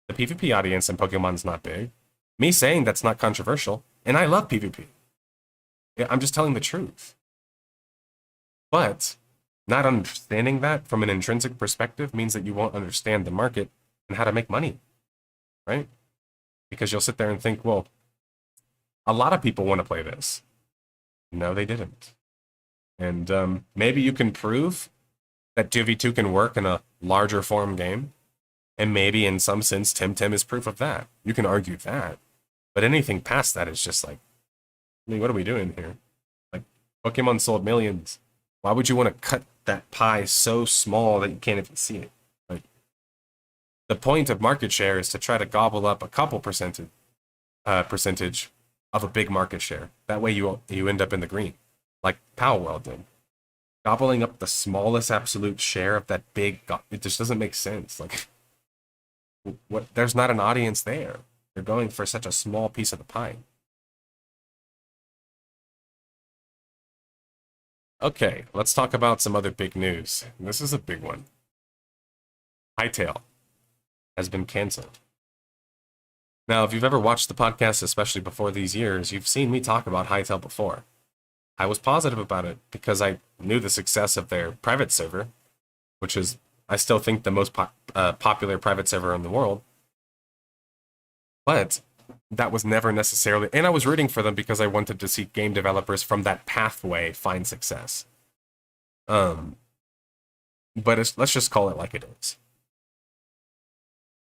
The PvP audience in Pokemon's not big. Me saying that's not controversial, and I love PvP. Yeah, I'm just telling the truth. But not understanding that from an intrinsic perspective means that you won't understand the market and how to make money, right? Because you'll sit there and think, well, a lot of people want to play this. No, they didn't. And maybe you can prove that 2v2 can work in a larger form game. And maybe in some sense, Temtem is proof of that. You can argue that. But anything past that is just like, I mean, what are we doing here? Like, Pokemon sold millions. Why would you want to cut that pie so small that you can't even see it? Like, the point of market share is to try to gobble up a couple percentage of a big market share. That way you end up in the green, like Power World did. Gobbling up the smallest absolute share of that big, it just doesn't make sense. Like, what? There's not an audience there. They're going for such a small piece of the pie. Okay, let's talk about some other big news. This is a big one. Hytale has been canceled. Now, if you've ever watched the podcast, especially before these years, you've seen me talk about Hytale before. I was positive about it because I knew the success of their private server, which is, I still think, the most popular private server in the world. But that was never necessarily, and I was rooting for them because I wanted to see game developers from that pathway find success. But let's just call it like it is.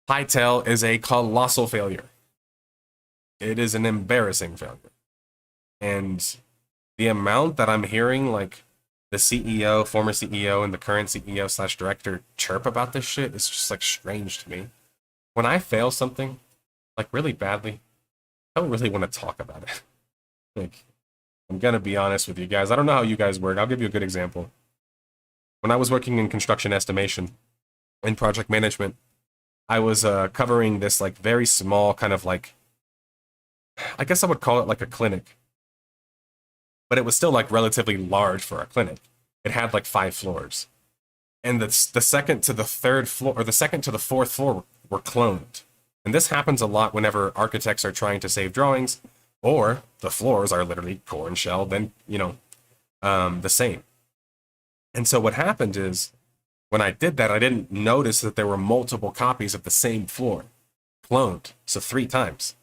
Hytale is a colossal failure. It is an embarrassing failure. And the amount that I'm hearing, like, the CEO, former CEO, and the current CEO/director chirp about this shit is just, like, strange to me. When I fail something, like, really badly, I don't really want to talk about it. Like, I'm gonna be honest with you guys. I don't know how you guys work. I'll give you a good example. When I was working in construction estimation and project management, I was covering this, like, very small kind of, like, I guess I would call it like a clinic. But it was still, like, relatively large for a clinic. It had, like, 5 floors. And the second to the third floor, or the second to the fourth floor, were cloned. And this happens a lot whenever architects are trying to save drawings, or the floors are literally core and shell, then, the same. And so what happened is, when I did that, I didn't notice that there were multiple copies of the same floor, cloned, so 3 times.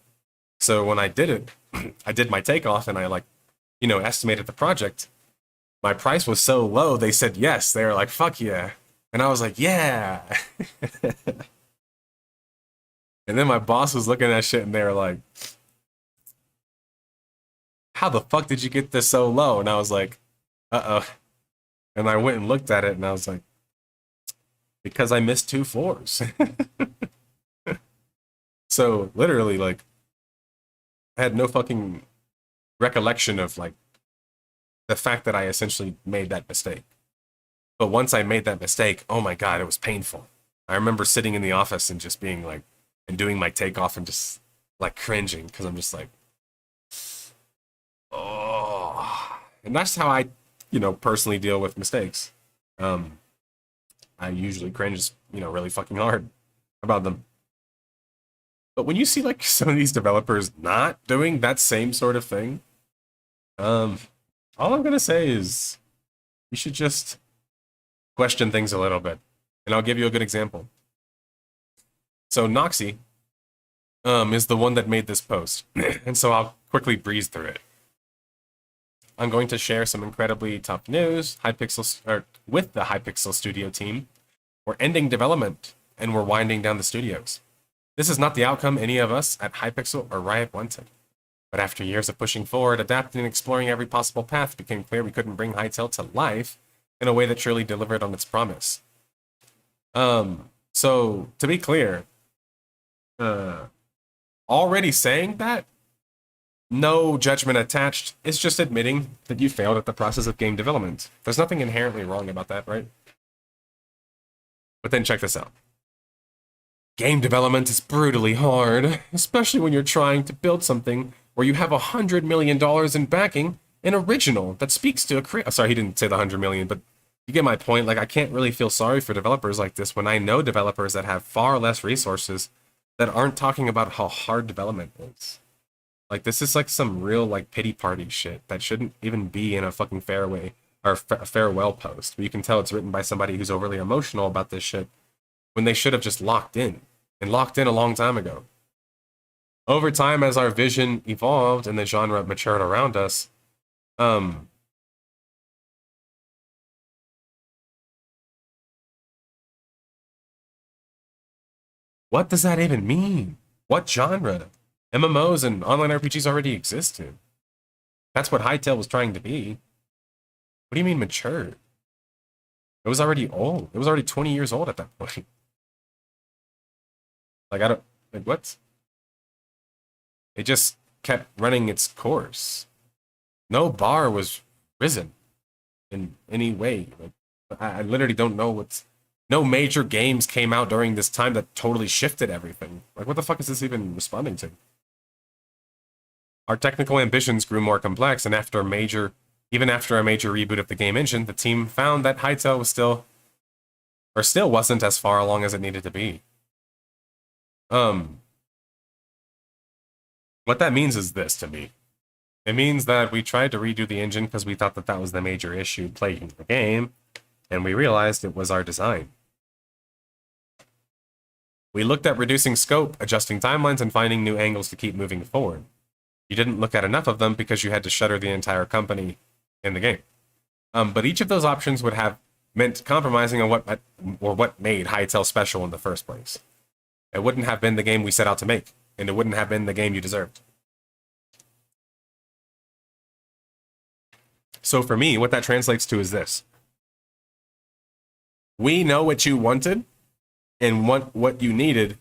So when I did it, I did my takeoff, and I, estimated the project. My price was so low, they said yes. They were like, fuck yeah. And I was like, yeah. And then my boss was looking at shit, and they were like, how the fuck did you get this so low? And I was like, uh-oh. And I went and looked at it, and I was like, because I missed 2 floors. So literally, like, I had no fucking recollection of, like, the fact that I essentially made that mistake. But once I made that mistake, oh my God, it was painful. I remember sitting in the office and just being like, and doing my takeoff and just, like, cringing, because I'm just like, And that's how I, personally deal with mistakes. I usually cringe, really fucking hard about them. But when you see like some of these developers not doing that same sort of thing, all I'm gonna say is you should just question things a little bit. And I'll give you a good example. So Noxy is the one that made this post. And so I'll quickly breeze through it. I'm going to share some incredibly tough news. With the Hypixel Studio team, we're ending development and we're winding down the studios. This is not the outcome any of us at Hypixel or Riot wanted. But after years of pushing forward, adapting, and exploring every possible path, it became clear we couldn't bring Hytale to life in a way that truly delivered on its promise. So to be clear, already saying that, no judgment attached, it's just admitting that you failed at the process of game development. There's nothing inherently wrong about that, right? But then check this out. Game development is brutally hard, especially when you're trying to build something where you have $100 million in backing, an original that speaks to a creator. Sorry, he didn't say the 100 million, but you get my point. Like, I can't really feel sorry for developers like this when I know developers that have far less resources that aren't talking about how hard development is. Like, this is like some real like pity party shit that shouldn't even be in a fucking fairway or farewell post. But you can tell it's written by somebody who's overly emotional about this shit when they should have just locked in a long time ago. Over time, as our vision evolved and the genre matured around us, what does that even mean? What genre? MMOs and online RPGs already existed. That's what Hytale was trying to be. What do you mean matured? It was already old. It was already 20 years old at that point. Like, what? It just kept running its course. No bar was risen in any way. Like, I literally don't know no major games came out during this time that totally shifted everything. Like, what the fuck is this even responding to? Our technical ambitions grew more complex, and even after a major reboot of the game engine, the team found that Hytale was still wasn't as far along as it needed to be. What that means is this to me. It means that we tried to redo the engine because we thought that was the major issue plaguing the game, and we realized it was our design. We looked at reducing scope, adjusting timelines, and finding new angles to keep moving forward. You didn't look at enough of them because you had to shutter the entire company in the game. But each of those options would have meant compromising on what made Hytale special in the first place. It wouldn't have been the game we set out to make, and it wouldn't have been the game you deserved. So for me, what that translates to is this. We know what you wanted and what you needed.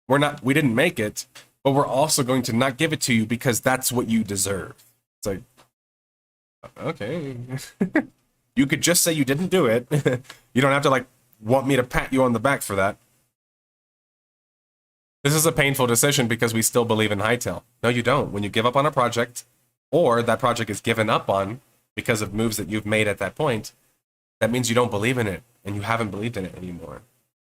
We didn't make it, but we're also going to not give it to you because that's what you deserve. It's like, okay. You could just say you didn't do it. You don't have to like want me to pat you on the back for that. This is a painful decision because we still believe in Hytale. No, you don't. When you give up on a project, or that project is given up on because of moves that you've made at that point, that means you don't believe in it, and you haven't believed in it anymore.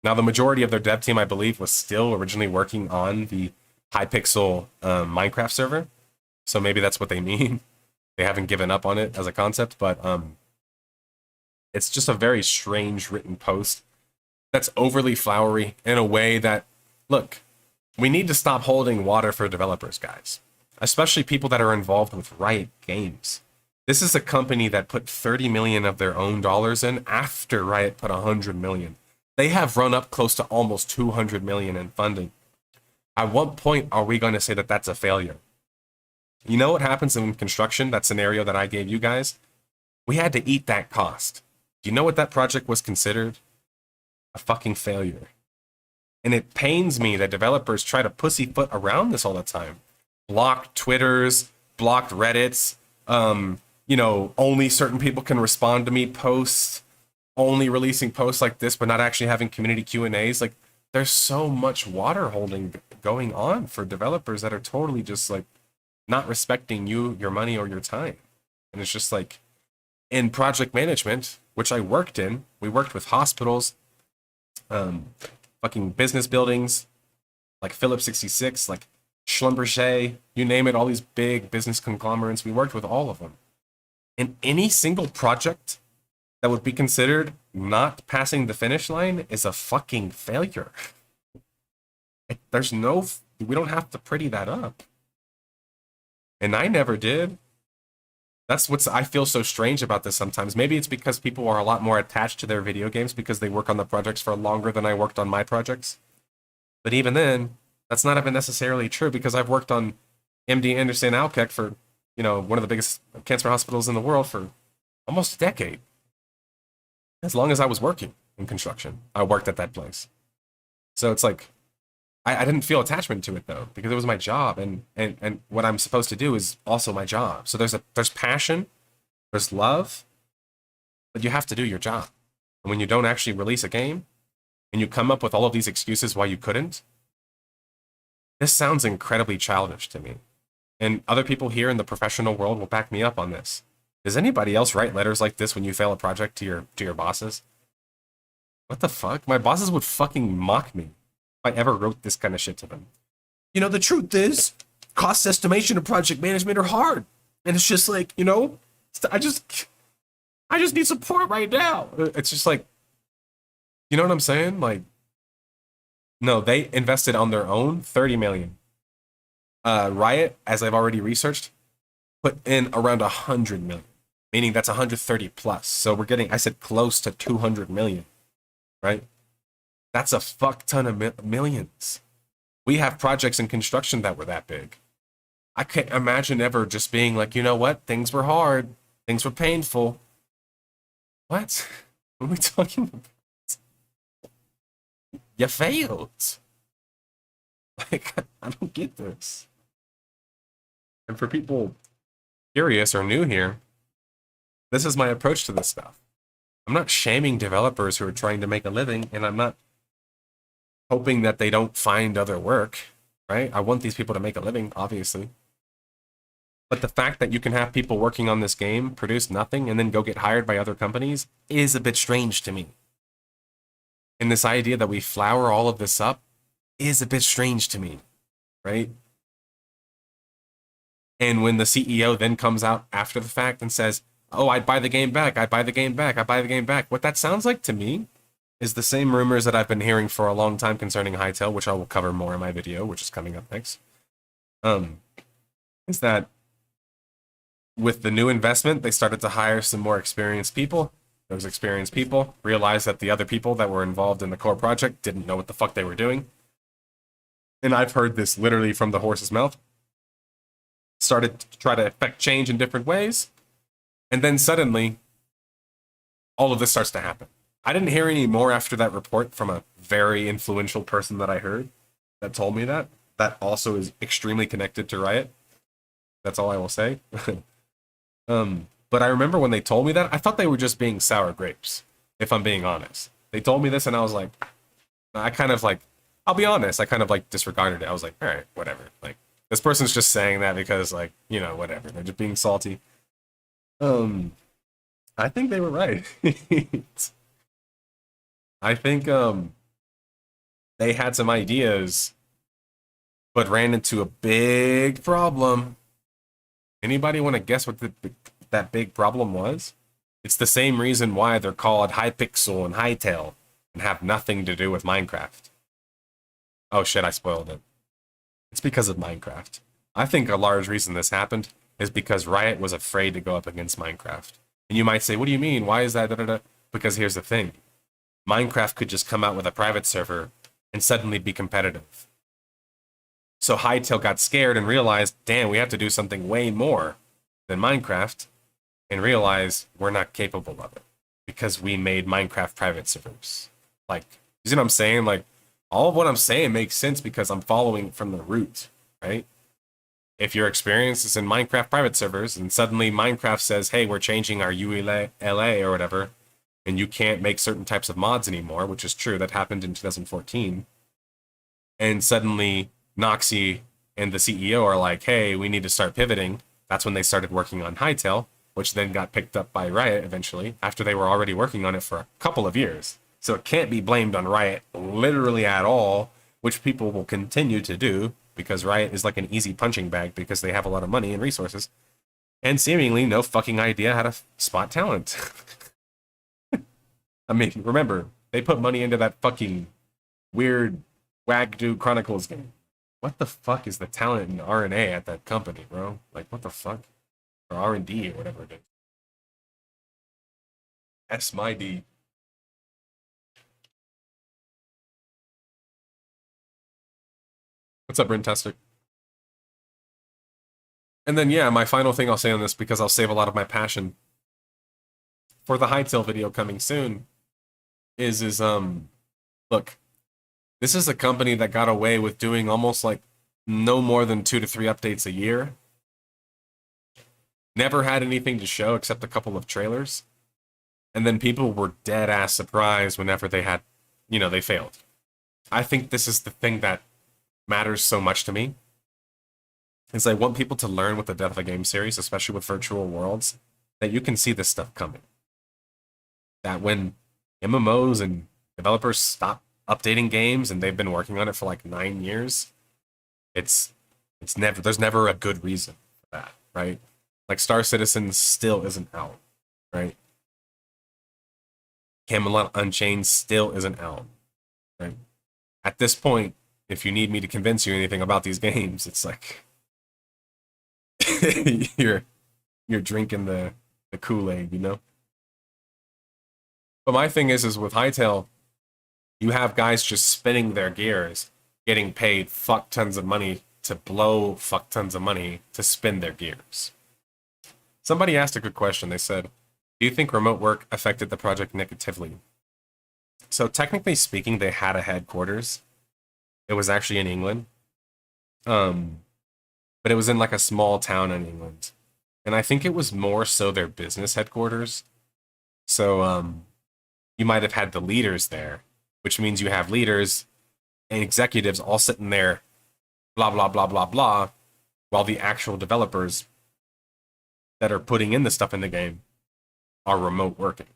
Now, the majority of their dev team, I believe, was still originally working on the Hypixel Minecraft server, so maybe that's what they mean. They haven't given up on it as a concept, but it's just a very strange written post that's overly flowery in a way that, look, we need to stop holding water for developers, guys. Especially people that are involved with Riot Games. This is a company that put 30 million of their own dollars in after Riot put 100 million. They have run up close to almost 200 million in funding. At what point are we going to say that that's a failure? You know what happens in construction, that scenario that I gave you guys? We had to eat that cost. Do you know what that project was considered? A fucking failure. And it pains me that developers try to pussyfoot around this all the time. Blocked Twitters, blocked Reddits, only certain people can respond to me posts, only releasing posts like this, but not actually having community Q&As. Like, there's so much water holding going on for developers that are totally just like not respecting you, your money, or your time. And it's just like, in project management, which I worked in, we worked with hospitals, fucking business buildings, like Phillips 66, like Schlumberger, you name it, all these big business conglomerates. We worked with all of them. And any single project that would be considered not passing the finish line is a fucking failure. There's no, we don't have to pretty that up. And I never did. That's what's, I feel so strange about this sometimes. Maybe it's because people are a lot more attached to their video games because they work on the projects for longer than I worked on my projects. But even then, that's not even necessarily true because I've worked on MD Anderson Alkek for, you know, one of the biggest cancer hospitals in the world for almost a decade. As long as I was working in construction, I worked at that place. So it's like, I didn't feel attachment to it though, because it was my job, and what I'm supposed to do is also my job. So there's passion, there's love, but you have to do your job. And when you don't actually release a game, and you come up with all of these excuses why you couldn't, this sounds incredibly childish to me. And other people here in the professional world will back me up on this. Does anybody else write letters like this when you fail a project to your bosses? What the fuck? My bosses would fucking mock me if I ever wrote this kind of shit to them. You know, the truth is, cost estimation and project management are hard. And it's just like, you know, I just need support right now. It's just like, you know what I'm saying? Like, no, they invested on their own 30 million. Riot, as I've already researched, put in around 100 million, meaning that's 130 plus. So we're getting, I said, close to 200 million, right? That's a fuck ton of millions. We have projects in construction that were that big. I can't imagine ever just being like, you know what? Things were hard. Things were painful. What? What are we talking about? You failed. Like, I don't get this. And for people curious or new here, this is my approach to this stuff. I'm not shaming developers who are trying to make a living, and I'm not hoping that they don't find other work, right? I want these people to make a living, obviously. But the fact that you can have people working on this game, produce nothing, and then go get hired by other companies is a bit strange to me. And this idea that we flower all of this up is a bit strange to me, right? And when the CEO then comes out after the fact and says, oh, I'd buy the game back, I'd buy the game back, I'd buy the game back. What that sounds like to me is the same rumors that I've been hearing for a long time concerning Hytale, which I will cover more in my video, which is coming up next. Is that with the new investment, they started to hire some more experienced people. Those experienced people realized that the other people that were involved in the core project didn't know what the fuck they were doing. And I've heard this literally from the horse's mouth. Started to try to affect change in different ways. And then suddenly, all of this starts to happen. I didn't hear any more after that report from a very influential person that I heard that told me that. That also is extremely connected to Riot. That's all I will say. But I remember when they told me that, I thought they were just being sour grapes, if I'm being honest. They told me this and I was like, I kind of like, I'll be honest, I kind of like disregarded it. I was like, all right, whatever. Like, this person's just saying that because, like, you know, whatever. They're just being salty. I think they were right. I think they had some ideas, but ran into a big problem. Anybody want to guess what that big problem was? It's the same reason why they're called Hypixel and Hytale and have nothing to do with Minecraft. Oh shit, I spoiled it. It's because of Minecraft. I think a large reason this happened is because Riot was afraid to go up against Minecraft. And you might say, what do you mean? Why is that? Da, da, da? Because here's the thing. Minecraft could just come out with a private server and suddenly be competitive. So Hytale got scared and realized, damn, we have to do something way more than Minecraft, and realized we're not capable of it because we made Minecraft private servers. Like, you see what I'm saying? Like, all of what I'm saying makes sense because I'm following from the root, right? If your experience is in Minecraft private servers and suddenly Minecraft says, hey, we're changing our ULA or whatever, and you can't make certain types of mods anymore, which is true, that happened in 2014, and suddenly Noxy and the CEO are like, hey, we need to start pivoting. That's when they started working on Hytale. which then got picked up by Riot eventually, after they were already working on it for a couple of years. So it can't be blamed on Riot literally at all, which people will continue to do, because Riot is like an easy punching bag because they have a lot of money and resources, and seemingly no fucking idea how to spot talent. I mean, remember, they put money into that fucking weird Wagdu Chronicles game. What the fuck is the talent in RNA at that company, bro? Like, what the fuck? Or R&D or whatever it is. S my D. What's up, Brintastic? And then, yeah, my final thing I'll say on this, because I'll save a lot of my passion for the Hytale video coming soon, is look, this is a company that got away with doing almost like no more than 2 to 3 updates a year. Never had anything to show except a couple of trailers. And then people were dead ass surprised whenever they had, they failed. I think this is the thing that matters so much to me. Is I want people to learn with the Death of a Game series, especially with virtual worlds, that you can see this stuff coming. That when MMOs and developers stop updating games, and they've been working on it for like 9 years, there's never a good reason for that, right? Like Star Citizen still isn't out, right? Camelot Unchained still isn't out, right? At this point, if you need me to convince you anything about these games, it's like you're drinking the Kool-Aid, But my thing is with Hytale, you have guys just spinning their gears, getting paid fuck tons of money to blow fuck tons of money to spin their gears. Somebody asked a good question. They said, do you think remote work affected the project negatively? So technically speaking, they had a headquarters. It was actually in England. But it was in like a small town in England. And I think it was more so their business headquarters. So you might have had the leaders there, which means you have leaders and executives all sitting there, blah, blah, blah, blah, blah, while the actual developers that are putting in the stuff in the game are remote working.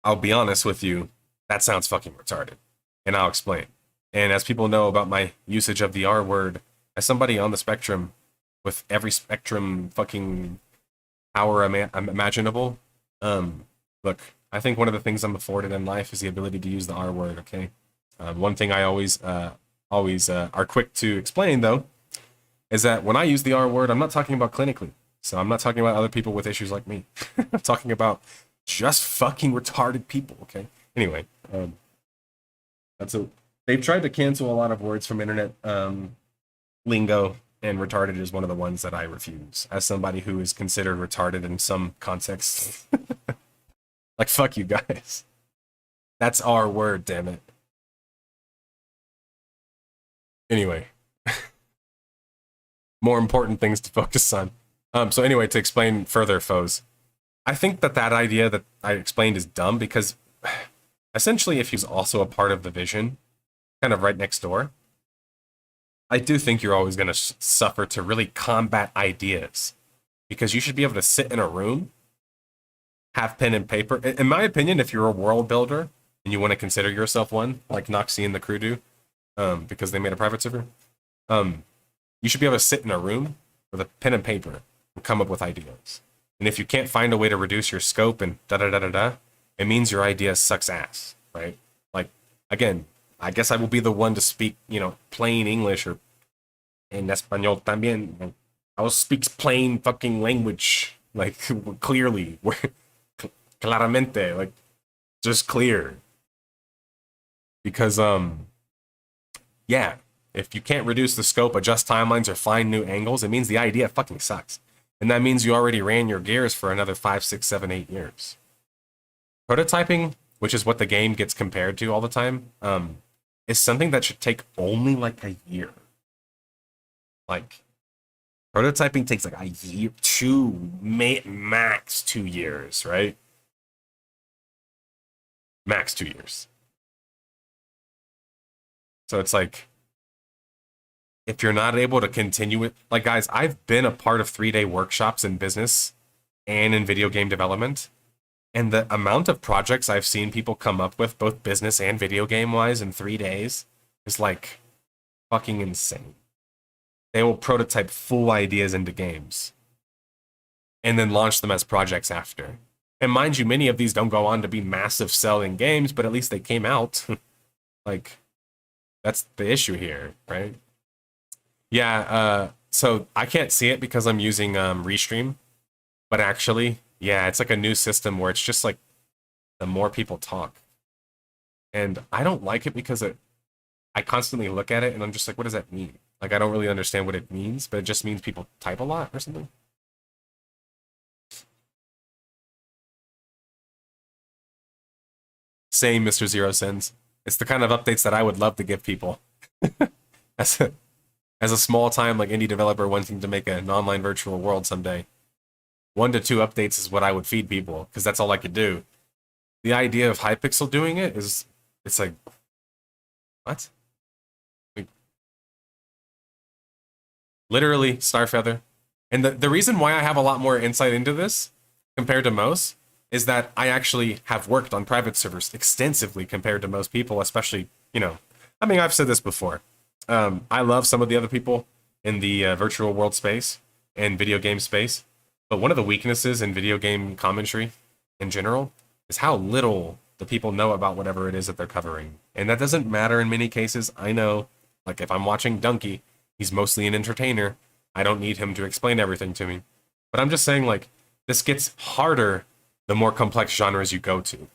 I'll be honest with you, that sounds fucking retarded. And I'll explain. And as people know about my usage of the R word, as somebody on the spectrum with every spectrum fucking power imaginable, look, I think one of the things I'm afforded in life is the ability to use the R word, okay? One thing I always are quick to explain, though, is that when I use the R word, I'm not talking about clinically. So I'm not talking about other people with issues like me. I'm talking about just fucking retarded people, okay? Anyway, they've tried to cancel a lot of words from internet lingo, and retarded is one of the ones that I refuse, as somebody who is considered retarded in some contexts. Like, fuck you guys. That's our word, damn it. Anyway. More important things to focus on. So anyway, to explain further, foes, I think that idea that I explained is dumb, because essentially if he's also a part of the vision, kind of right next door, I do think you're always going to suffer to really combat ideas, because you should be able to sit in a room, have pen and paper. In my opinion, if you're a world builder and you want to consider yourself one, like Noxie and the crew do, because they made a private server, you should be able to sit in a room with a pen and paper and come up with ideas. And if you can't find a way to reduce your scope and da-da-da-da-da, it means your idea sucks ass, right? Like, again, I guess I will be the one to speak, plain English, or en español también. I will speak plain fucking language, like, clearly, claramente, like, just clear. Because, yeah, if you can't reduce the scope, adjust timelines, or find new angles, it means the idea fucking sucks. And that means you already ran your gears for another 5, 6, 7, 8 years. Prototyping, which is what the game gets compared to all the time, is something that should take only like a year. Like, prototyping takes like a year, max 2 years, right? Max 2 years. So it's like, if you're not able to continue it, like, guys, I've been a part of 3-day workshops in business and in video game development. And the amount of projects I've seen people come up with, both business and video game wise, in 3 days is like fucking insane. They will prototype full ideas into games and then launch them as projects after. And mind you, many of these don't go on to be massive selling games, but at least they came out. Like, that's the issue here, right? Yeah, so I can't see it because I'm using Restream, but actually, yeah, it's like a new system where it's just like the more people talk. And I don't like it because I constantly look at it and I'm just like, what does that mean? Like, I don't really understand what it means, but it just means people type a lot or something. Same, Mr. Zero Sins. It's the kind of updates that I would love to give people. as a, as a small time like indie developer wanting to make an online virtual world someday, 1 to 2 updates is what I would feed people because that's all I could do. The idea of Hypixel doing it is, it's like, what? Like, literally Starfeather. And the reason why I have a lot more insight into this compared to most is that I actually have worked on private servers extensively compared to most people, especially, I mean, I've said this before. I love some of the other people in the virtual world space and video game space, but one of the weaknesses in video game commentary in general is how little the people know about whatever it is that they're covering. And that doesn't matter in many cases. I know, like if I'm watching Donkey, he's mostly an entertainer. I don't need him to explain everything to me. But I'm just saying, like, this gets harder the more complex genres you go to.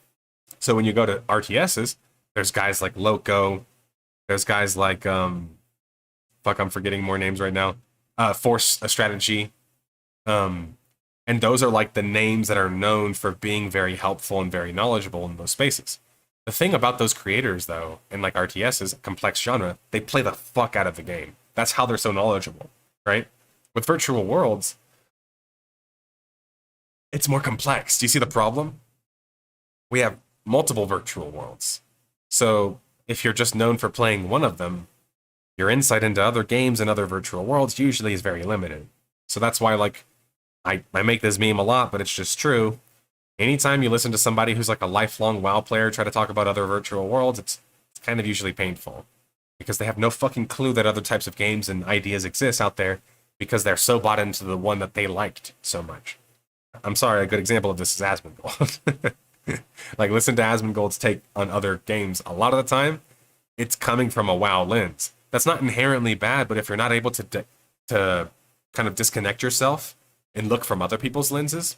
So when you go to RTSs, there's guys like Loco, there's guys like I'm forgetting more names right now. Force a Strategy. And those are like the names that are known for being very helpful and very knowledgeable in those spaces. The thing about those creators, though, in like RTSs, complex genre, they play the fuck out of the game. That's how they're so knowledgeable, right? With virtual worlds, it's more complex. Do you see the problem? We have multiple virtual worlds. So if you're just known for playing one of them, your insight into other games and other virtual worlds usually is very limited. So that's why, like, I make this meme a lot, but it's just true. Anytime you listen to somebody who's like a lifelong WoW player try to talk about other virtual worlds, it's kind of usually painful. Because they have no fucking clue that other types of games and ideas exist out there because they're so bought into the one that they liked so much. I'm sorry, a good example of this is Asmongold. Like, listen to Asmongold's take on other games. A lot of the time, it's coming from a WoW lens. That's not inherently bad, but if you're not able to kind of disconnect yourself and look from other people's lenses,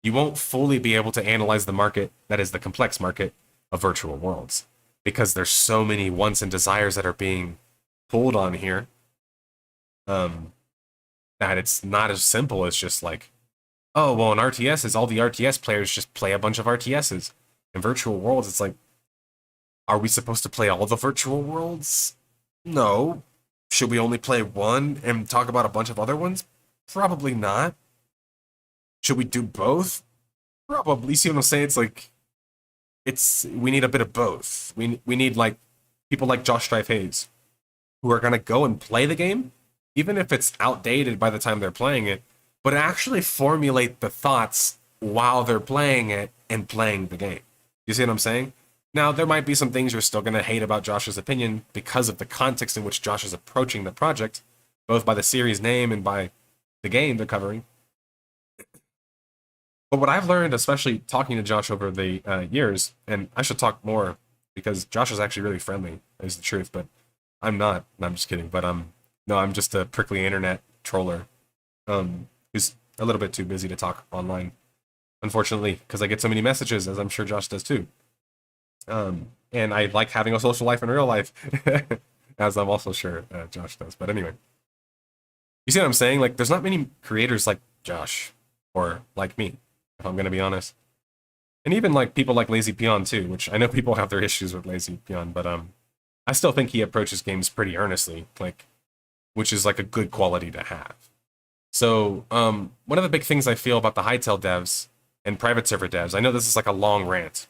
you won't fully be able to analyze the market that is the complex market of virtual worlds. Because there's so many wants and desires that are being pulled on here, that it's not as simple as just like, oh, well, in RTSs, all the RTS players just play a bunch of RTSs. In virtual worlds, it's like, are we supposed to play all the virtual worlds? No. Should we only play one and talk about a bunch of other ones? Probably not. Should we do both? Probably. See what I'm saying? It's like, we need a bit of both. We need like people like Josh Strife Hayes who are gonna go and play the game, even if it's outdated by the time they're playing it, but actually formulate the thoughts while they're playing it and playing the game. You see what I'm saying? Now, there might be some things you're still going to hate about Josh's opinion because of the context in which Josh is approaching the project, both by the series name and by the game they're covering. But what I've learned, especially talking to Josh over the years, and I should talk more because Josh is actually really friendly, is the truth, but I'm not. No, I'm just kidding. But no, I'm just a prickly internet troller who's a little bit too busy to talk online, unfortunately, because I get so many messages, as I'm sure Josh does too. And I like having a social life in real life, as I'm also sure Josh does. But anyway, you see what I'm saying? Like, there's not many creators like Josh, or like me, if I'm going to be honest. And even like people like Lazy Peon too, which I know people have their issues with Lazy Peon, but I still think he approaches games pretty earnestly, like, which is like a good quality to have. So one of the big things I feel about the Hightail devs and private server devs, I know this is like a long rant,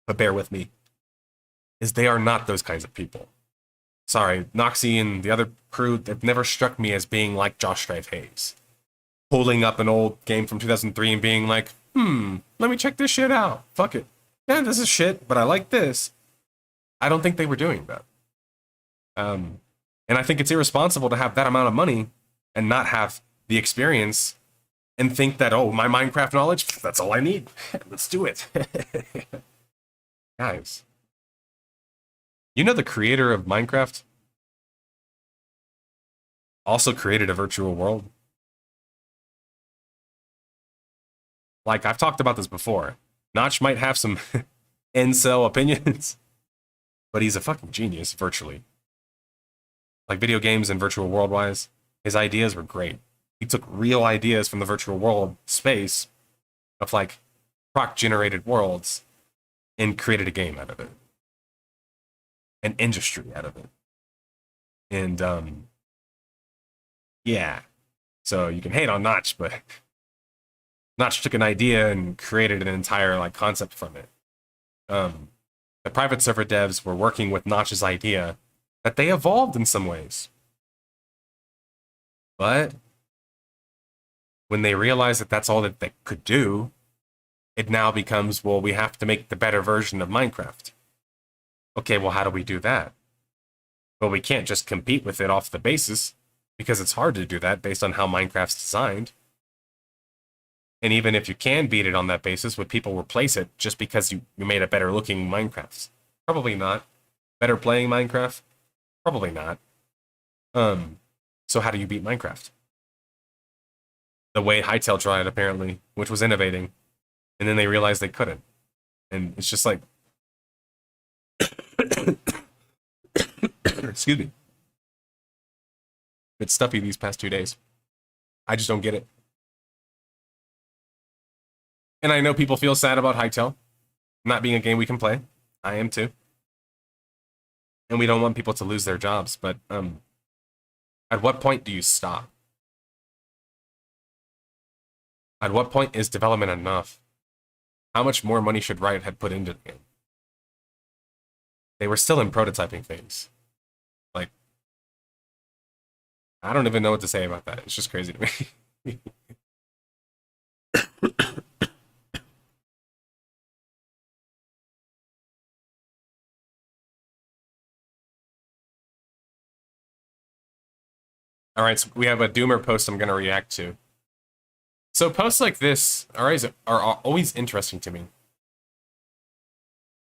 but bear with me, is they are not those kinds of people. Sorry, Noxy and the other crew, they've never struck me as being like Josh Strife Hayes. pulling up an old game from 2003 and being like, let me check this shit out. Fuck it. Yeah, this is shit, but I like this. I don't think they were doing that. And I think it's irresponsible to have that amount of money and not have the experience and think that, oh, my Minecraft knowledge, that's all I need. Let's do it. Guys, you know the creator of Minecraft also created a virtual world? Like, I've talked about this before. Notch might have some incel opinions, but he's a fucking genius, virtually. Like, video games and virtual world-wise, his ideas were great. He took real ideas from the virtual world space of, like, proc-generated worlds and created a game out of it. An industry out of it. And, yeah. So you can hate on Notch, but Notch took an idea and created an entire, like, concept from it. The private server devs were working with Notch's idea that they evolved in some ways. But when they realized that that's all that they could do, it now becomes, well, we have to make the better version of Minecraft. Okay, well, how do we do that? Well, we can't just compete with it off the basis, because it's hard to do that based on how Minecraft's designed. And even if you can beat it on that basis, would people replace it just because you made a better looking Minecraft? Probably not. Better playing Minecraft? Probably not. So how do you beat Minecraft? The way Hytale tried, apparently, which was innovating. And then they realized they couldn't. And it's just like... Excuse me. It's stuffy these past 2 days. I just don't get it. And I know people feel sad about Hytale not being a game we can play. I am too. And we don't want people to lose their jobs, but at what point do you stop? At what point is development enough? How much more money should Riot have put into the game? They were still in prototyping phase. Like, I don't even know what to say about that. It's just crazy to me. All right, so we have a Doomer post I'm going to react to. So posts like this are always interesting to me.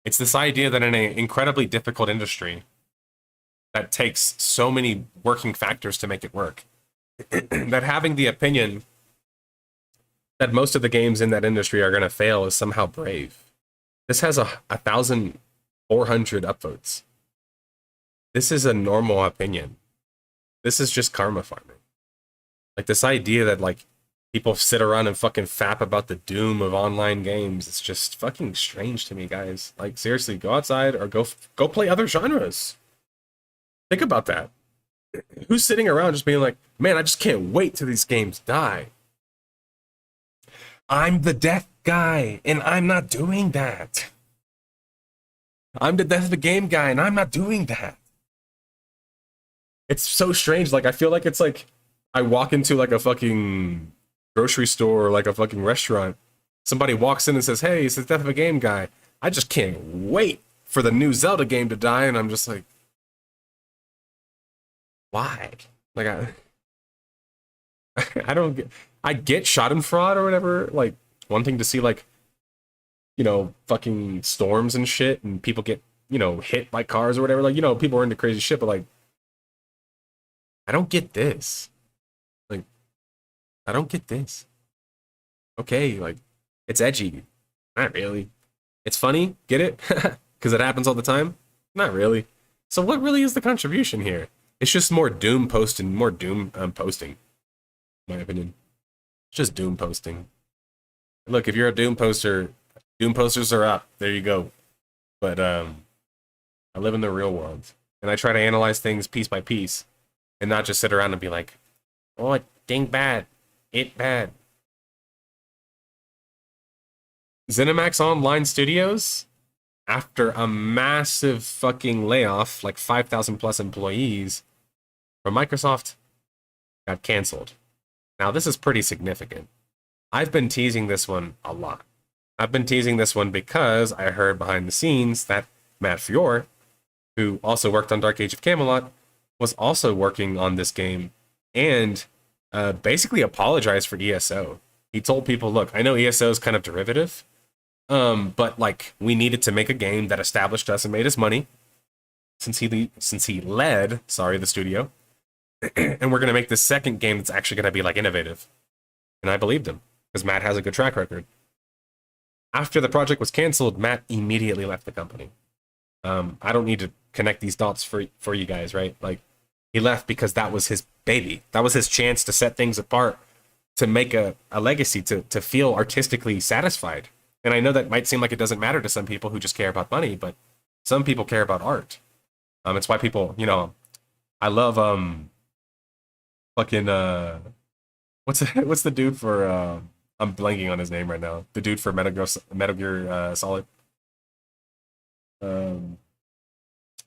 It's this idea that in an incredibly difficult industry that takes so many working factors to make it work, that having the opinion that most of the games in that industry are going to fail is somehow brave. This has 1,400 upvotes. This is a normal opinion. This is just karma farming. Like, this idea that, like, people sit around and fucking fap about the doom of online games, it's just fucking strange to me, guys. Like, seriously, go outside or go play other genres. Think about that. Who's sitting around just being like, man, I just can't wait till these games die. I'm the death guy, and I'm not doing that. I'm the death of the game guy, and I'm not doing that. It's so strange. Like, I feel like it's like I walk into like a fucking grocery store or like a fucking restaurant. Somebody walks in and says, hey, it's the death of a game guy. I just can't wait for the new Zelda game to die. And I'm just like, why? Like, I don't get, I get Schadenfreude or whatever, like wanting to see, like, you know, fucking storms and shit and people get, you know, hit by cars or whatever. Like, you know, people are into crazy shit, but like, I don't get this. Like, I don't get this. Okay, like, it's edgy. Not really. It's funny, get it? Because it happens all the time? Not really. So what really is the contribution here? It's just more doom posting, more doom posting, in my opinion. It's just doom posting. Look, if you're a doom poster, doom posters are up. There you go. But I live in the real world, and I try to analyze things piece by piece. And not just sit around and be like, oh, it ding bad. It bad. ZeniMax Online Studios, after a massive fucking layoff, like 5,000 plus employees from Microsoft, got canceled. Now, this is pretty significant. I've been teasing this one a lot. I've been teasing this one because I heard behind the scenes that Matt Fior, who also worked on Dark Age of Camelot, was also working on this game and basically apologized for ESO. He told people, look, I know ESO is kind of derivative, but like we needed to make a game that established us and made us money since he led, the studio. And we're going to make this second game that's actually going to be like innovative. And I believed him because Matt has a good track record. After the project was canceled, Matt immediately left the company. I don't need to connect these dots for you guys, right? Like, he left because that was his baby. That was his chance to set things apart, to make a legacy, to feel artistically satisfied. And I know that might seem like it doesn't matter to some people who just care about money, but some people care about art. It's why people, I love fucking what's the dude for I'm blanking on his name right now. The dude for Metal Gear Solid.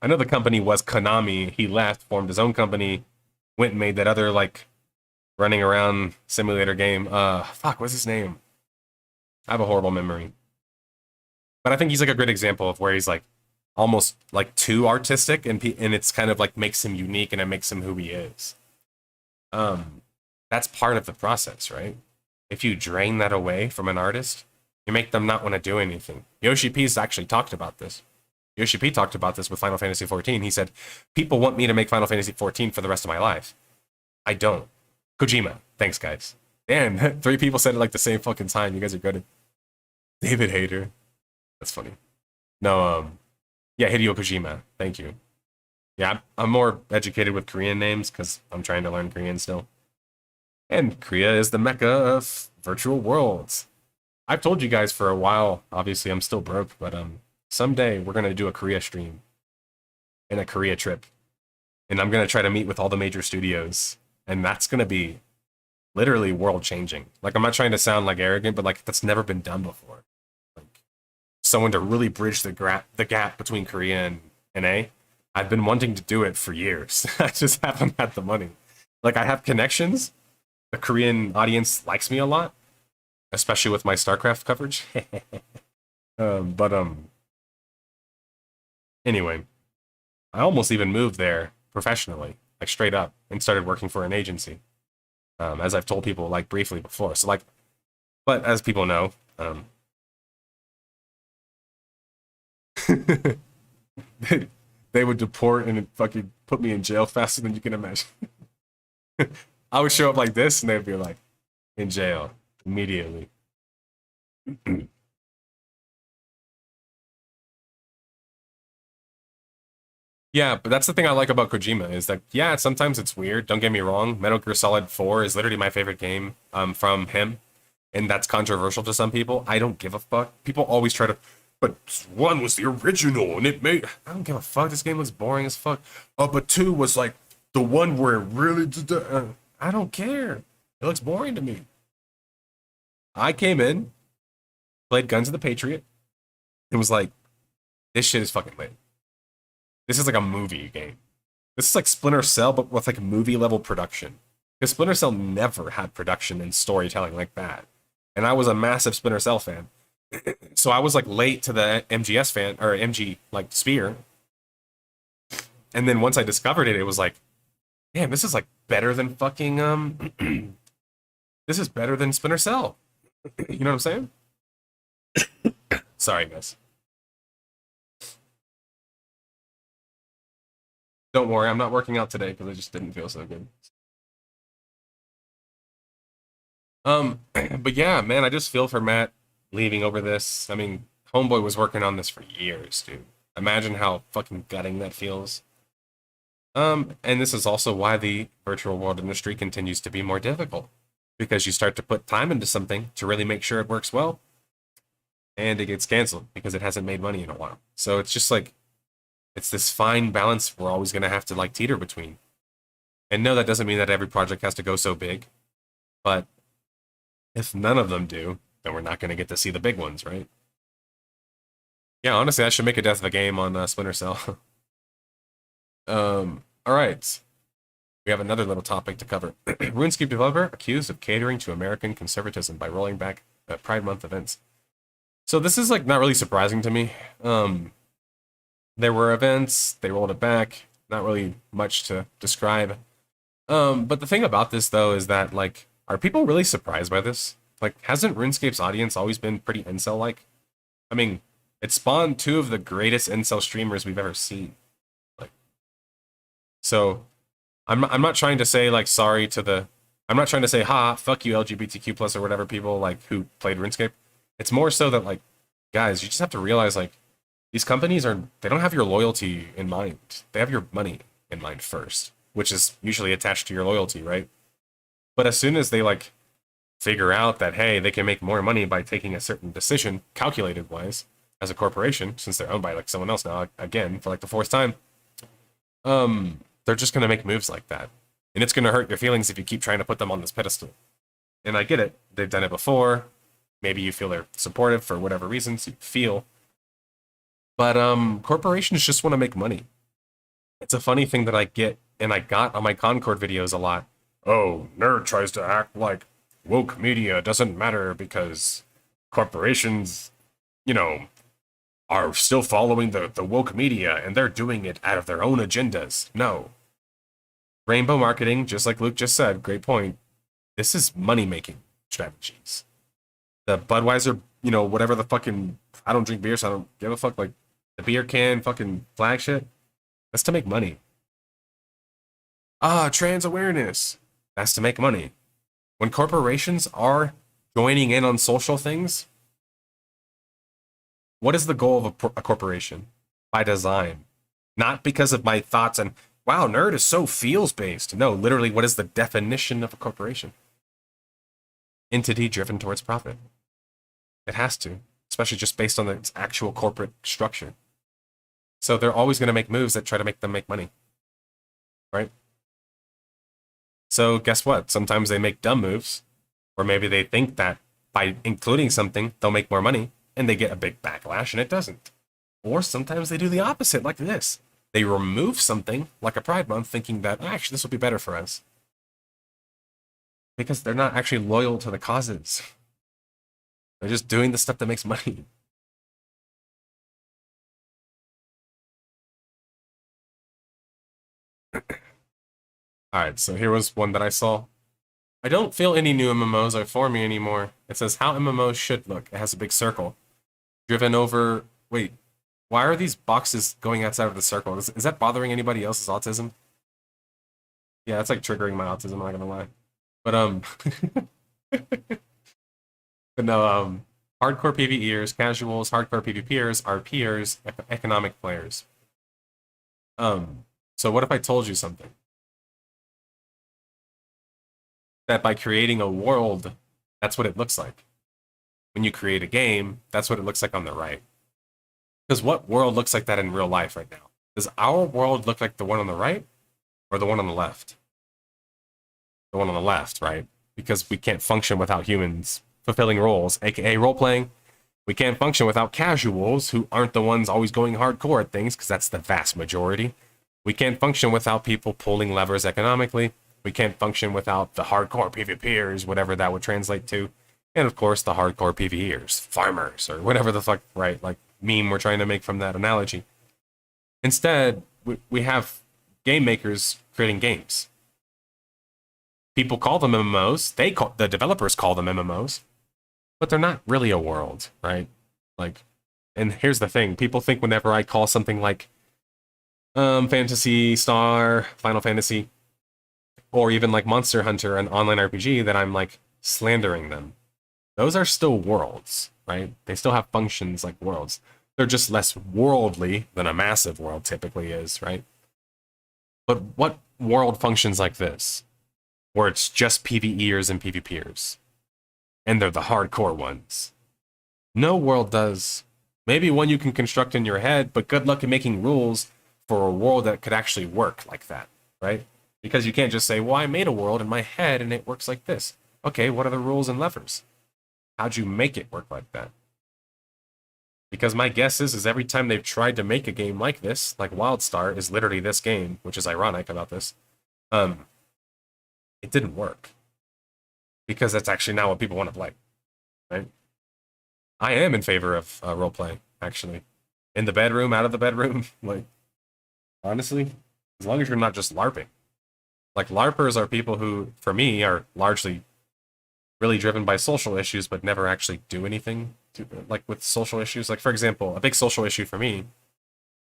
I know the company was Konami. He left, formed his own company, went and made that other like running around simulator game. What's his name? I have a horrible memory. But I think he's like a great example of where he's like almost like too artistic, and it's kind of like makes him unique and it makes him who he is. That's part of the process, right? If you drain that away from an artist, you make them not want to do anything. Yoshi P's actually talked about this. Yoshi P talked about this with Final Fantasy XIV. He said, people want me to make Final Fantasy XIV for the rest of my life. I don't. Kojima. Thanks, guys. Damn, 3 people said it like the same fucking time. You guys are good. David Hayter. That's funny. No, yeah, Hideo Kojima. Thank you. Yeah, I'm more educated with Korean names because I'm trying to learn Korean still. And Korea is the mecca of virtual worlds. I've told you guys for a while, obviously I'm still broke, but someday we're going to do a Korea stream and a Korea trip. And I'm going to try to meet with all the major studios. And that's going to be literally world changing. Like, I'm not trying to sound like arrogant, but like that's never been done before. Like, someone to really bridge the gap between Korea and NA. I've been wanting to do it for years. I just haven't had the money. Like, I have connections. The Korean audience likes me a lot, especially with my StarCraft coverage. Anyway, I almost even moved there professionally, like straight up, and started working for an agency. As I've told people like briefly before. So like, but as people know, they would deport and fucking put me in jail faster than you can imagine. I would show up like this, and they'd be like, in jail immediately. Yeah, but that's the thing I like about Kojima is that, yeah, sometimes it's weird. Don't get me wrong. Metal Gear Solid 4 is literally my favorite game from him, and that's controversial to some people. I don't give a fuck. People always try to, but 1 was the original, and it made. I don't give a fuck. This game looks boring as fuck. Oh, but 2 was like the one where it really. I don't care. It looks boring to me. I came in, played Guns of the Patriot, and was like, this shit is fucking lit. This is like a movie game. This is like Splinter Cell, but with like movie level production. Because Splinter Cell never had production and storytelling like that. And I was a massive Splinter Cell fan. So I was like late to the MGS fan, or MG like Spear. And then once I discovered it, it was like, damn, this is like better than fucking this is better than Splinter Cell. You know what I'm saying? Sorry, guys. Don't worry, I'm not working out today because I just didn't feel so good. But yeah, man, I just feel for Matt leaving over this. I mean, Homeboy was working on this for years, dude. Imagine how fucking gutting that feels. And this is also why the virtual world industry continues to be more difficult. Because you start to put time into something to really make sure it works well, and it gets canceled because it hasn't made money in a while. So it's just like, it's this fine balance we're always going to have to like teeter between. And no, that doesn't mean that every project has to go so big. But if none of them do, then we're not going to get to see the big ones, right? Yeah, honestly, I should make a death of a game on Splinter Cell. All right. we have another little topic to cover. RuneScape developer accused of catering to American conservatism by rolling back Pride Month events. So this is like not really surprising to me. There were events, they rolled it back. Not really much to describe. But the thing about this though is that like, are people really surprised by this? Like, hasn't RuneScape's audience always been pretty incel-like? I mean, it spawned two of the greatest incel streamers we've ever seen. Like, so I'm not trying to say like sorry to the. I'm not trying to say ha fuck you LGBTQ plus or whatever people like who played RuneScape. It's more so that like, guys, you just have to realize like these companies they don't have your loyalty in mind. They have your money in mind first, which is usually attached to your loyalty, right? But as soon as they like figure out that hey, they can make more money by taking a certain decision, calculated wise, as a corporation, since they're owned by like someone else now, again for like the fourth time, they're just gonna make moves like that, and it's gonna hurt your feelings if you keep trying to put them on this pedestal. And I get it; they've done it before. Maybe you feel they're supportive for whatever reasons you feel, but corporations just want to make money. It's a funny thing that I get, and I got on my Concord videos a lot. Oh, nerd tries to act like woke media doesn't matter because corporations, you know, are still following the woke media and they're doing it out of their own agendas. No. Rainbow marketing, just like Luke just said, great point. This is money-making strategies. The Budweiser, you know, whatever the fucking, I don't drink beer, so I don't give a fuck, like, the beer can fucking flag shit, that's to make money. Trans awareness, that's to make money. When corporations are joining in on social things, what is the goal of a corporation? By design. Not because of my thoughts and, wow, nerd is so feels-based. No, literally, what is the definition of a corporation? Entity driven towards profit. It has to, especially just based on its actual corporate structure. So they're always going to make moves that try to make them make money. Right? So guess what? Sometimes they make dumb moves, or maybe they think that by including something, they'll make more money, and they get a big backlash, and it doesn't. Or sometimes they do the opposite, like this. They remove something, like a Pride Month, thinking that, actually, this will be better for us. Because they're not actually loyal to the causes. They're just doing the stuff that makes money. Alright, so here was one that I saw. I don't feel any new MMOs are for me anymore. It says how MMOs should look. It has a big circle. Driven over... Wait, why are these boxes going outside of the circle? Is that bothering anybody else's autism? Yeah, that's like triggering my autism, I'm not gonna lie. But, but no, hardcore PvEers, casuals, hardcore PvPers are peers, economic players. So what if I told you something? That by creating a world, that's what it looks like. When you create a game, that's what it looks like on the right. Because what world looks like that in real life right now? Does our world look like the one on the right or the one on the left? The one on the left, right? Because we can't function without humans fulfilling roles, aka role-playing. We can't function without casuals who aren't the ones always going hardcore at things, because that's the vast majority. We can't function without people pulling levers economically. We can't function without the hardcore PvPers, whatever that would translate to. And of course, the hardcore PvEers, farmers, or whatever the fuck, right, like meme we're trying to make from that analogy. Instead, we have game makers creating games. People call them MMOs. The developers call them MMOs. But they're not really a world, right? Like, and here's the thing. People think whenever I call something like Phantasy Star, Final Fantasy, or even like Monster Hunter, an online RPG, that I'm like slandering them. Those are still worlds, right? They still have functions like worlds. They're just less worldly than a massive world typically is, right? But what world functions like this? Where it's just PvEers and PvPers. And they're the hardcore ones. No world does. Maybe one you can construct in your head, but good luck in making rules for a world that could actually work like that, right? Because you can't just say, well, I made a world in my head and it works like this. Okay, what are the rules and levers? How'd you make it work like that? Because my guess is every time they've tried to make a game like this, like WildStar is literally this game, which is ironic about this. it didn't work because that's actually not what people want to play, right? I am in favor of role play, actually, in the bedroom, out of the bedroom. Like, honestly, as long as you're not just LARPing. Like, LARPers are people who, for me, are largely really driven by social issues, but never actually do anything to, like, with social issues. Like, for example, a big social issue for me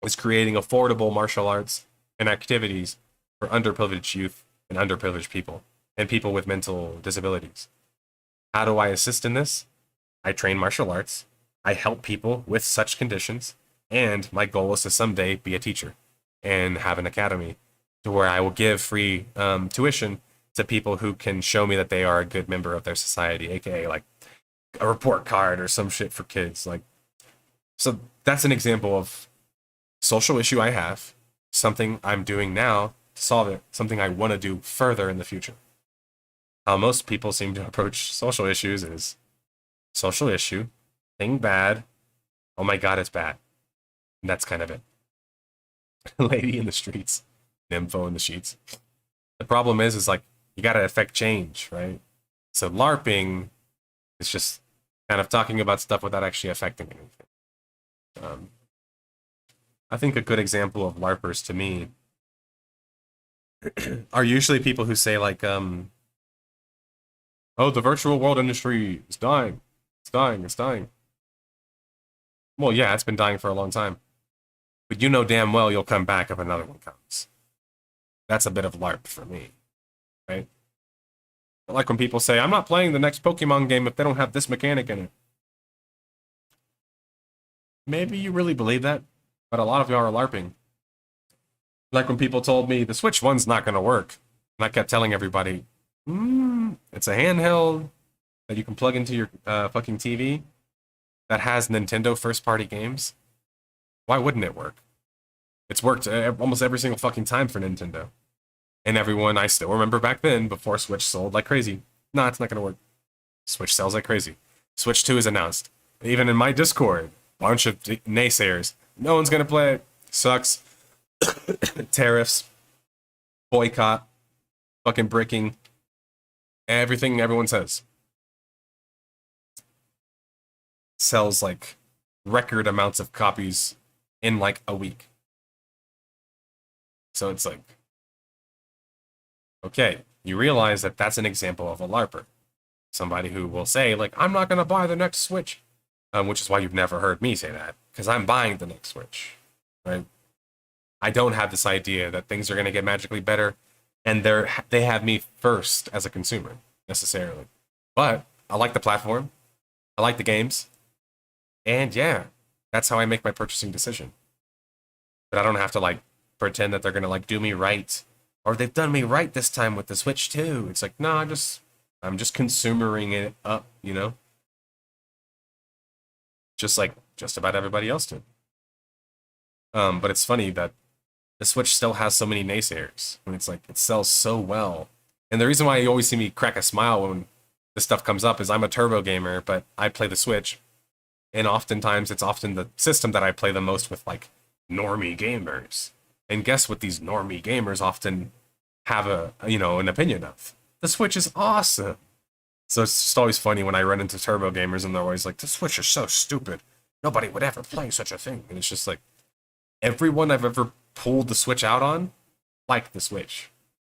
is creating affordable martial arts and activities for underprivileged youth and underprivileged people and people with mental disabilities. How do I assist in this? I train martial arts. I help people with such conditions. And my goal is to someday be a teacher and have an academy to where I will give free tuition to people who can show me that they are a good member of their society, aka like a report card or some shit for kids. Like, so that's an example of social issue I have, something I'm doing now to solve it, something I want to do further in the future. How most people seem to approach social issues is social issue, thing bad, oh my god, it's bad. And that's kind of it. Lady in the streets, nympho in the sheets. The problem is like, you gotta affect change, right? So LARPing is just kind of talking about stuff without actually affecting anything. I think a good example of LARPers to me are usually people who say like, oh, the virtual world industry is dying. It's dying, it's dying. Well, yeah, it's been dying for a long time. But you know damn well you'll come back if another one comes. That's a bit of LARP for me, right? Like when people say, I'm not playing the next Pokemon game if they don't have this mechanic in it. Maybe you really believe that, but a lot of y'all are LARPing. Like when people told me the Switch one's not going to work, and I kept telling everybody, it's a handheld that you can plug into your fucking TV that has Nintendo first-party games. Why wouldn't it work? It's worked almost every single fucking time for Nintendo. And everyone, I still remember back then, before Switch sold like crazy. Nah, it's not going to work. Switch sells like crazy. Switch 2 is announced. Even in my Discord, bunch of naysayers. No one's going to play it. Sucks. Tariffs. Boycott. Fucking bricking. Everything everyone says. Sells like record amounts of copies in like a week. So it's like, okay, you realize that that's an example of a LARPer. Somebody who will say, like, I'm not going to buy the next Switch. Which is why you've never heard me say that, because I'm buying the next Switch, right? I don't have this idea that things are going to get magically better, and they have me first as a consumer, necessarily. But I like the platform. I like the games. And yeah, that's how I make my purchasing decision. But I don't have to, like, pretend that they're going to, like, do me right. Or they've done me right this time with the Switch too. It's like, no, I'm just consumering it up, you know? Just like just about everybody else did. But it's funny that the Switch still has so many naysayers. When it's like, it sells so well. And the reason why you always see me crack a smile when this stuff comes up is I'm a turbo gamer, but I play the Switch. And oftentimes, it's often the system that I play the most with, like, normie gamers. And guess what these normie gamers often have an opinion of? The Switch is awesome. So it's just always funny when I run into turbo gamers and they're always like, the Switch is so stupid. Nobody would ever play such a thing. And it's just like, everyone I've ever pulled the Switch out on liked the Switch.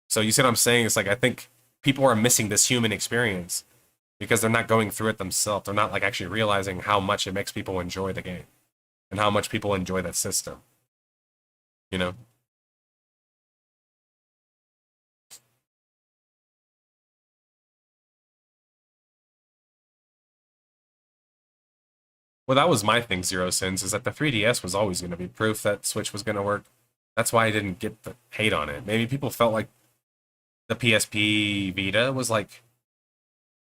So you see what I'm saying? It's like, I think people are missing this human experience because they're not going through it themselves. They're not like actually realizing how much it makes people enjoy the game and how much people enjoy that system. You know? Well, that was my thing, Zero Sins, is that the 3DS was always going to be proof that Switch was going to work. That's why I didn't get the hate on it. Maybe people felt like the PSP Vita was like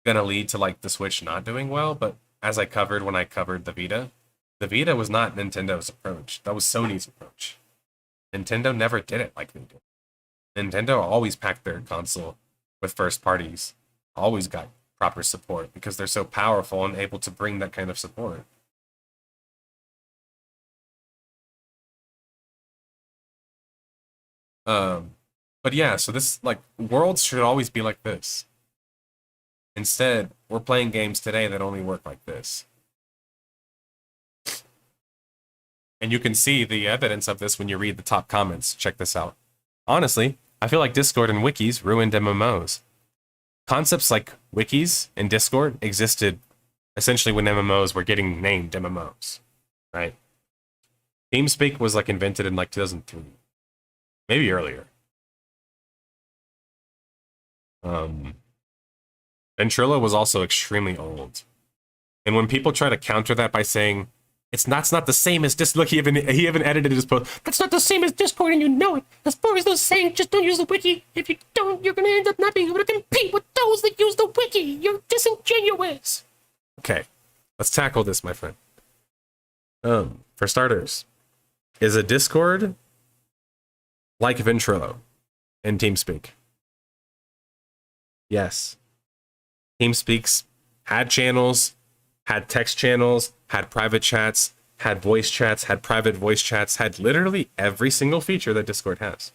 going to lead to like the Switch not doing well, but as I covered when I covered the Vita was not Nintendo's approach. That was Sony's approach. Nintendo never did it like they did. Nintendo always packed their console with first parties, always got proper support because they're so powerful and able to bring that kind of support. Um, But yeah, so this, like, worlds should always be like this. Instead, we're playing games today that only work like this. And you can see the evidence of this when you read the top comments. Check this out. Honestly, I feel like Discord and wikis ruined MMOs. Concepts like wikis and Discord existed essentially when MMOs were getting named MMOs, right? TeamSpeak was like invented in like 2003, maybe earlier. Ventrilo was also extremely old. And when people try to counter that by saying, that's not the same as Discord, look, he even edited his post, that's not the same as Discord and you know it. As far as those saying, just don't use the wiki. If you don't, you're going to end up not being able to compete with those that use the wiki. You're disingenuous. Okay, let's tackle this, my friend. For starters, is a Discord like Ventrilo in TeamSpeak? Yes. TeamSpeak's had channels, had text channels, had private chats, had voice chats, had private voice chats, had literally every single feature that Discord has.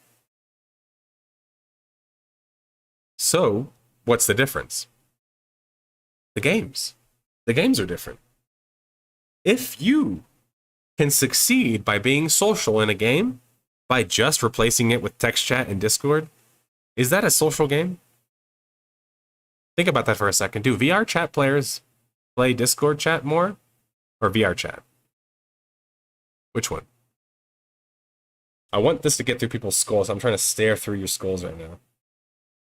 So, what's the difference? The games. The games are different. If you can succeed by being social in a game, by just replacing it with text chat and Discord, is that a social game? Think about that for a second. Do VR chat players play Discord chat more or VR chat? Which one? I want this to get through people's skulls. I'm trying to stare through your skulls right now.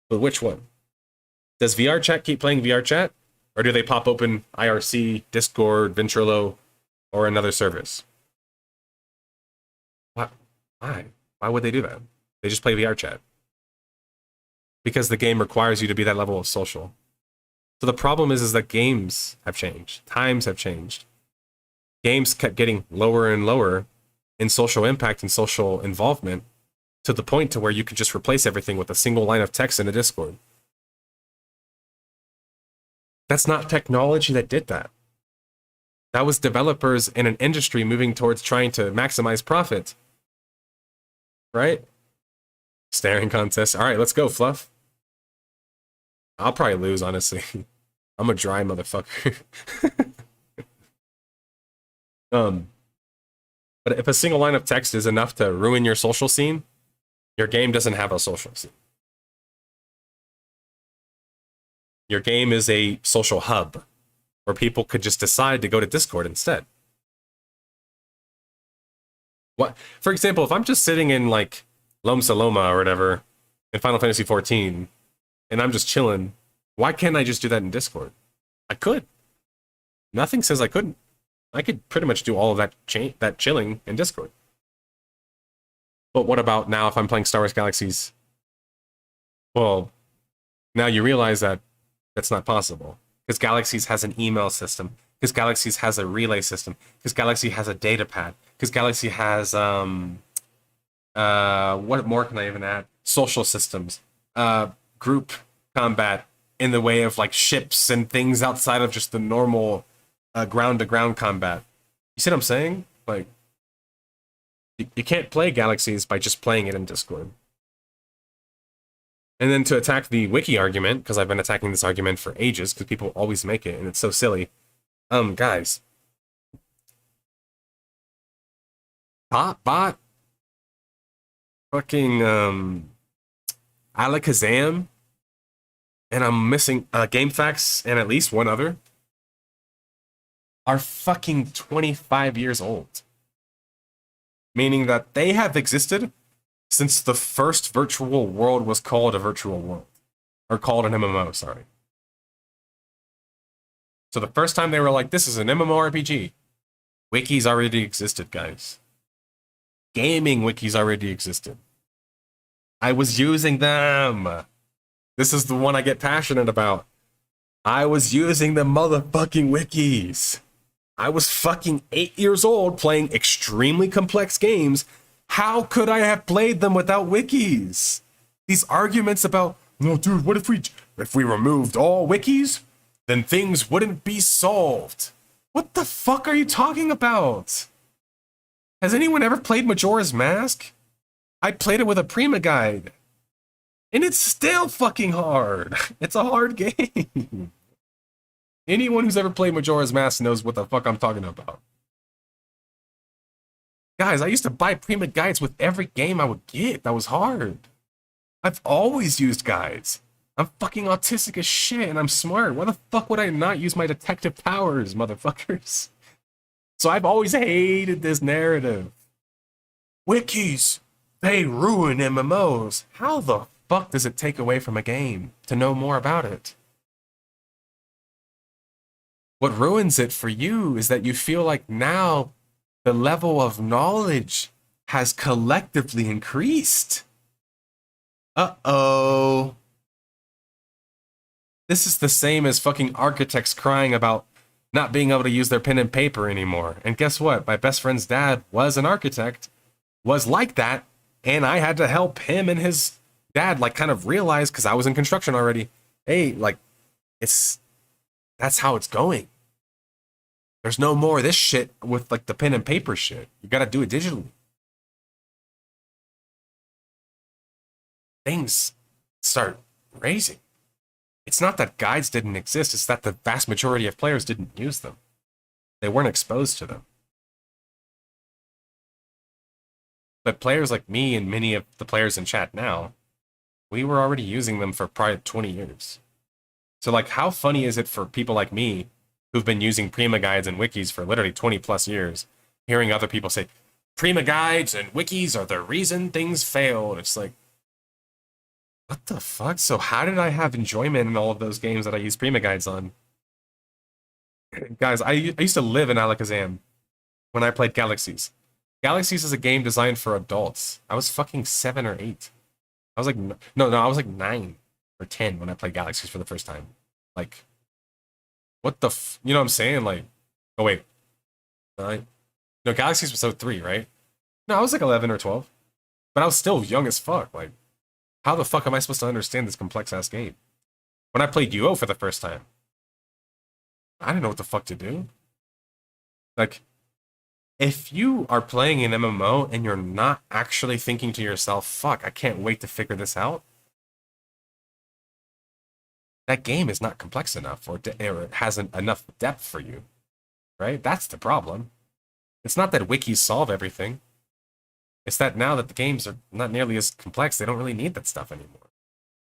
But which one? Does VR chat keep playing VR chat? Or do they pop open IRC, Discord, Ventrilo, or another service? What? Why? Why would they do that? They just play VR chat. Because the game requires you to be that level of social. So the problem is that games have changed. Times have changed. Games kept getting lower and lower in social impact and social involvement to the point to where you could just replace everything with a single line of text in a Discord. That's not technology that did that. That was developers in an industry moving towards trying to maximize profit. Right? Staring contest. All right, let's go, Fluff. I'll probably lose, honestly. I'm a dry motherfucker. But if a single line of text is enough to ruin your social scene, your game doesn't have a social scene. Your game is a social hub where people could just decide to go to Discord instead. What? For example, if I'm just sitting in like Loma Loma or whatever in Final Fantasy 14 and I'm just chilling, why can't I just do that in Discord? I could. Nothing says I couldn't. I could pretty much do all of that chilling in Discord. But what about now if I'm playing Star Wars Galaxies? Well, now you realize that that's not possible. Because Galaxies has an email system. Because Galaxies has a relay system. Because Galaxy has a data pad. Because Galaxy has, what more can I even add? Social systems. Group combat in the way of like ships and things outside of just the normal ground-to-ground combat. You see what I'm saying? Like, you can't play Galaxies by just playing it in Discord. And then to attack the wiki argument, because I've been attacking this argument for ages, because people always make it, and it's so silly. Guys. Bot? Fucking, Alakazam? And I'm missing GameFAQs and at least one other, are fucking 25 years old. Meaning that they have existed since the first virtual world was called a virtual world. Or called an MMO, sorry. So the first time they were like, this is an MMORPG. Wikis already existed, guys. Gaming wikis already existed. I was using them. This is the one I get passionate about. I was using the motherfucking wikis. I was fucking 8 years old playing extremely complex games. How could I have played them without wikis? These arguments about, no, dude, what if we removed all wikis? Then things wouldn't be solved. What the fuck are you talking about? Has anyone ever played Majora's Mask? I played it with a Prima guide. And it's still fucking hard. It's a hard game. Anyone who's ever played Majora's Mask knows what the fuck I'm talking about. Guys, I used to buy Prima guides with every game I would get. That was hard. I've always used guides. I'm fucking autistic as shit and I'm smart. Why the fuck would I not use my detective powers, motherfuckers? So I've always hated this narrative. Wikis, they ruin MMOs. How the fuck does it take away from a game to know more about it? What ruins it for you is that you feel like now the level of knowledge has collectively increased. Uh-oh. This is the same as fucking architects crying about not being able to use their pen and paper anymore. And guess what? My best friend's dad was an architect, was like that, and I had to help him and his dad like kind of realize, because I was in construction already, hey, like, that's how it's going. There's no more of this shit with like the pen and paper shit. You gotta do it digitally. Things start raising. It's not that guides didn't exist, it's that the vast majority of players didn't use them. They weren't exposed to them. But players like me and many of the players in chat now, we were already using them for probably 20 years. So like, how funny is it for people like me who've been using Prima guides and wikis for literally 20 plus years, hearing other people say, Prima guides and wikis are the reason things failed. It's like, what the fuck? So how did I have enjoyment in all of those games that I use Prima guides on? Guys, I used to live in Alakazam when I played Galaxies. Galaxies is a game designed for adults. I was fucking 7 or 8. I was like, no, I was like 9 or 10 when I played Galaxies for the first time. Like, what the you know what I'm saying? Like, oh wait. No, Galaxies was 03, right? No, I was like 11 or 12. But I was still young as fuck. Like, how the fuck am I supposed to understand this complex-ass game? When I played UO for the first time, I didn't know what the fuck to do. Like, if you are playing an MMO and you're not actually thinking to yourself, fuck, I can't wait to figure this out, that game is not complex enough or it hasn't enough depth for you, right? That's the problem. It's not that wikis solve everything. It's that now that the games are not nearly as complex, they don't really need that stuff anymore.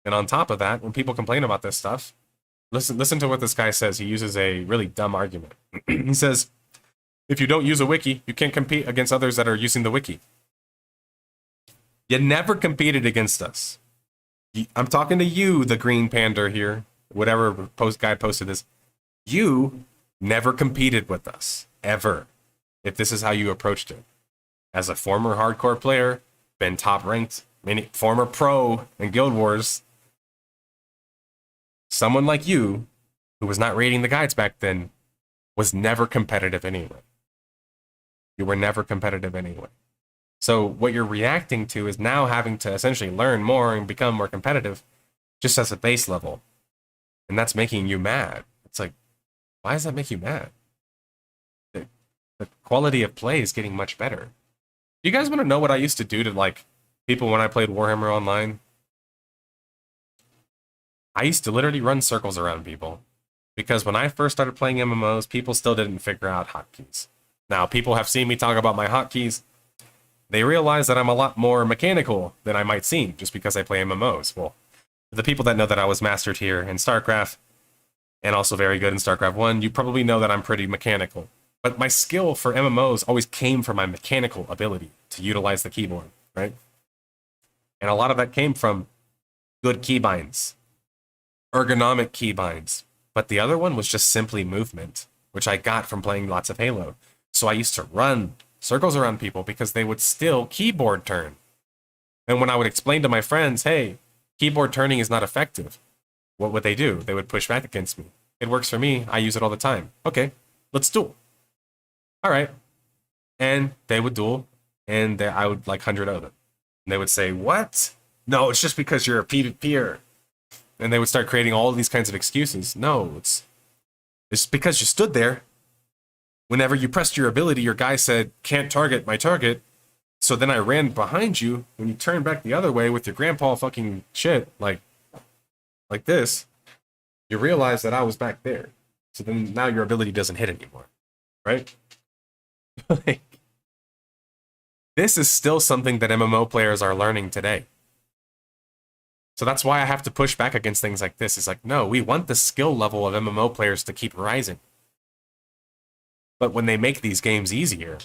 And on top of that, when people complain about this stuff, listen to what this guy says. He uses a really dumb argument. He says, if you don't use a wiki, you can't compete against others that are using the wiki. You never competed against us. I'm talking to you, the green panda here, whatever guy posted this. You never competed with us, ever, if this is how you approached it. As a former hardcore player, been top ranked, former pro in Guild Wars, someone like you, who was not raiding the guides back then, was never competitive anyway. You were never competitive anyway. So what you're reacting to is now having to essentially learn more and become more competitive just as a base level. And that's making you mad. It's like, why does that make you mad? The quality of play is getting much better. You guys want to know what I used to do to like people when I played Warhammer Online? I used to literally run circles around people. Because when I first started playing MMOs, people still didn't figure out hotkeys. Now, people have seen me talk about my hotkeys. They realize that I'm a lot more mechanical than I might seem just because I play MMOs. Well, the people that know that I was Master Tier in StarCraft and also very good in StarCraft 1, you probably know that I'm pretty mechanical. But my skill for MMOs always came from my mechanical ability to utilize the keyboard, right? And a lot of that came from good keybinds, ergonomic keybinds. But the other one was just simply movement, which I got from playing lots of Halo. So I used to run circles around people because they would still keyboard turn. And when I would explain to my friends, hey, keyboard turning is not effective, what would they do? They would push back against me. It works for me. I use it all the time. Okay, let's duel. All right. And they would duel, and I would like 100 of them. And they would say, what? No, it's just because you're a PvPer. And they would start creating all these kinds of excuses. No, it's because you stood there. Whenever you pressed your ability, your guy said, can't target my target. So then I ran behind you. When you turn back the other way with your grandpa fucking shit, like this, you realize that I was back there. So then now your ability doesn't hit anymore, right? Like, this is still something that MMO players are learning today. So that's why I have to push back against things like this. It's like, no, we want the skill level of MMO players to keep rising. But when they make these games easier,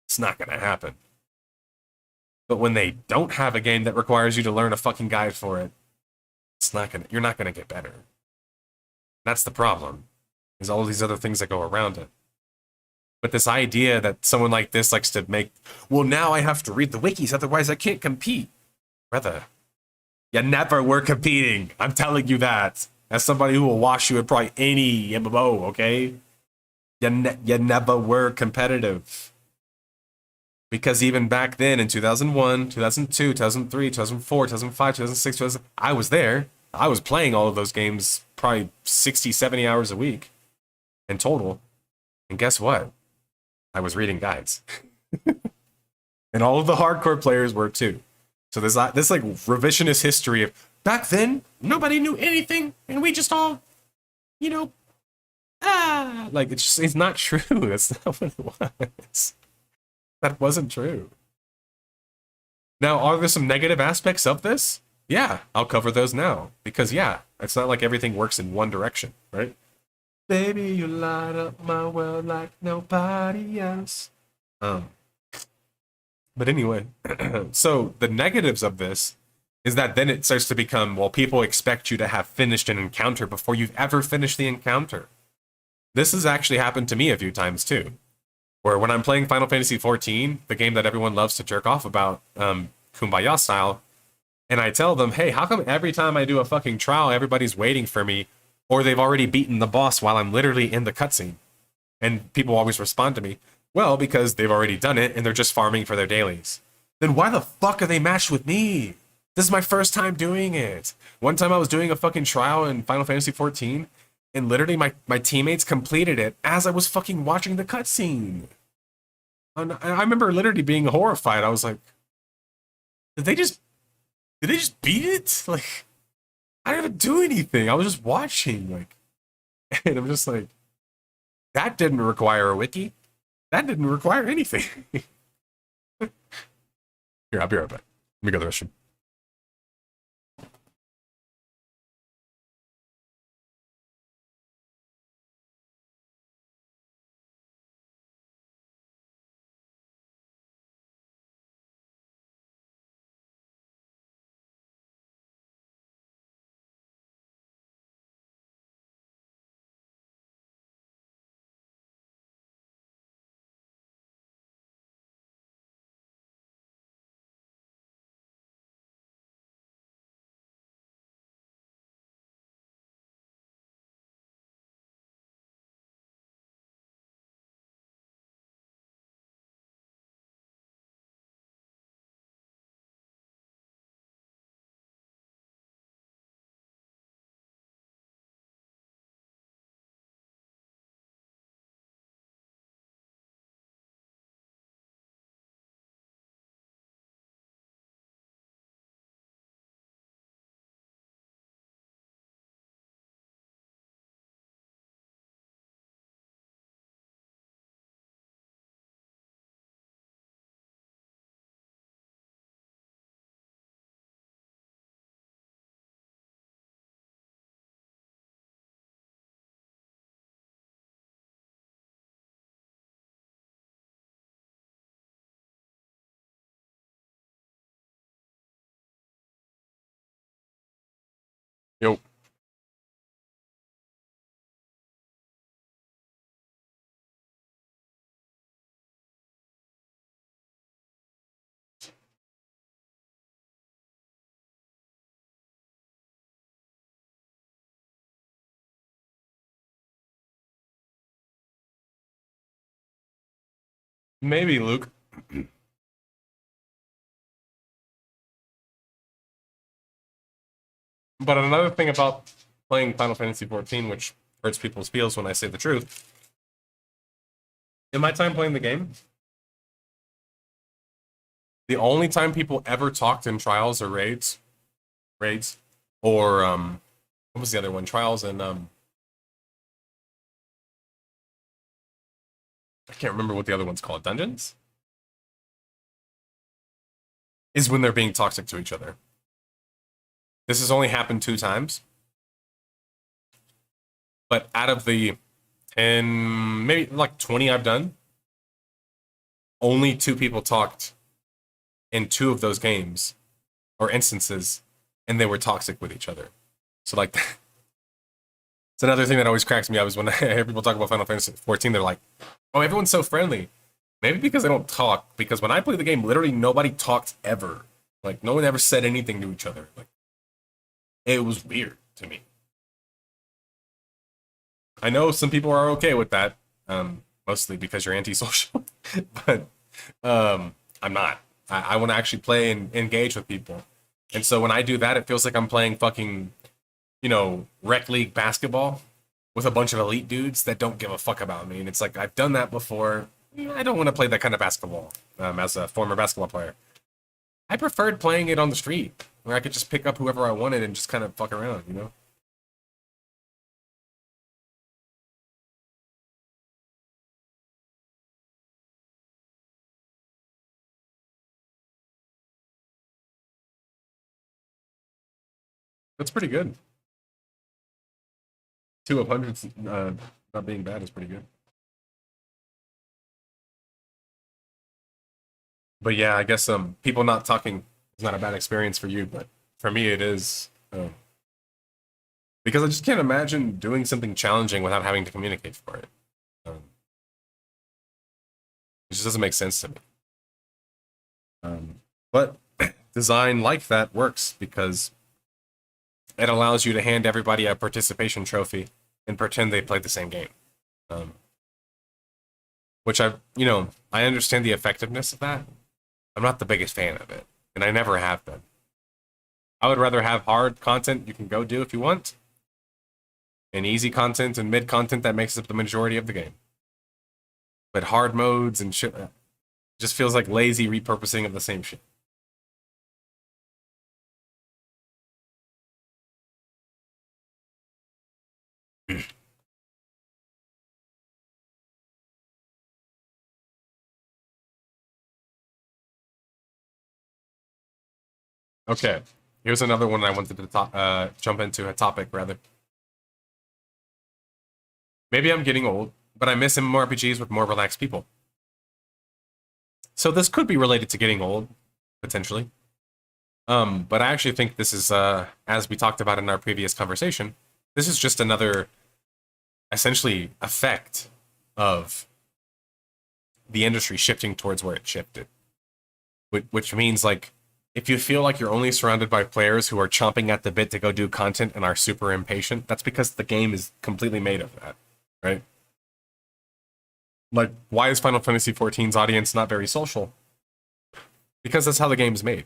it's not going to happen. But when they don't have a game that requires you to learn a fucking guide for it, you're not going to get better. That's the problem. There's all these other things that go around it. But this idea that someone like this likes to make, well, now I have to read the wikis, otherwise I can't compete. Brother, you never were competing. I'm telling you that. As somebody who will wash you at probably any MMO, okay? You never were competitive. Because even back then in 2001, 2002, 2003, 2004, 2005, 2006, I was there. I was playing all of those games probably 60, 70 hours a week in total. And guess what? I was reading guides. And all of the hardcore players were too. So this like revisionist history of back then, nobody knew anything, and we just all, you know, like it's not true. That's not what it was. That wasn't true. Now, are there some negative aspects of this? Yeah, I'll cover those now. Because yeah, it's not like everything works in one direction, right? Baby, you light up my world like nobody else. But anyway, so the negatives of this is that then it starts to become, well, people expect you to have finished an encounter before you've ever finished the encounter. This has actually happened to me a few times too, where when I'm playing Final Fantasy XIV, the game that everyone loves to jerk off about, Kumbaya style, and I tell them, hey, how come every time I do a fucking trial, everybody's waiting for me, or they've already beaten the boss while I'm literally in the cutscene? And people always respond to me, well, because they've already done it and they're just farming for their dailies. Then why the fuck are they matched with me? This is my first time doing it. One time I was doing a fucking trial in Final Fantasy XIV, and literally my teammates completed it as I was fucking watching the cutscene. And I remember literally being horrified. I was like, did they just beat it? Like, I didn't even do anything. I was just watching, like, and I'm just like, that didn't require a wiki. That didn't require anything. Here, I'll be right back. Let me go to the restroom. Yo. Maybe, Luke. But another thing about playing Final Fantasy XIV, which hurts people's feels when I say the truth, in my time playing the game, The only time people ever talked in trials or raids, or what was the other one? Trials and I can't remember what the other one's called. Dungeons? Is when they're being toxic to each other. This has only happened 2 times. But out of the 10, maybe like 20 I've done, only 2 people talked in 2 of those games or instances, and they were toxic with each other. So like, it's another thing that always cracks me up is when I hear people talk about Final Fantasy 14, they're like, "Oh, everyone's so friendly." Maybe because they don't talk. Because when I played the game, literally nobody talked ever. Like no one ever said anything to each other. Like it was weird to me. I know some people are okay with that, mostly because you're antisocial, but I'm not. I want to actually play and engage with people, and so when I do that, it feels like I'm playing fucking, rec league basketball with a bunch of elite dudes that don't give a fuck about me, and it's like I've done that before. I don't want to play that kind of basketball as a former basketball player. I preferred playing it on the street where I could just pick up whoever I wanted and just kind of fuck around. That's pretty good. 2 of hundreds not being bad is pretty good. But yeah, I guess people not talking is not a bad experience for you, but for me it is, because I just can't imagine doing something challenging without having to communicate for it. It just doesn't make sense to me. But design like that works because it allows you to hand everybody a participation trophy and pretend they played the same game. Which I understand the effectiveness of that. I'm not the biggest fan of it, and I never have been. I would rather have hard content you can go do if you want, and easy content and mid content that makes up the majority of the game. But hard modes and shit just feels like lazy repurposing of the same shit. Okay, here's another one I wanted to jump into, a topic rather. Maybe I'm getting old, but I miss MMORPGs with more relaxed people. So this could be related to getting old, potentially. But I actually think this is, as we talked about in our previous conversation, this is just another, essentially, effect of the industry shifting towards where it shifted. Which means, like, if you feel like you're only surrounded by players who are chomping at the bit to go do content and are super impatient, that's because the game is completely made of that, right? Like, why is Final Fantasy XIV's audience not very social? Because that's how the game's made.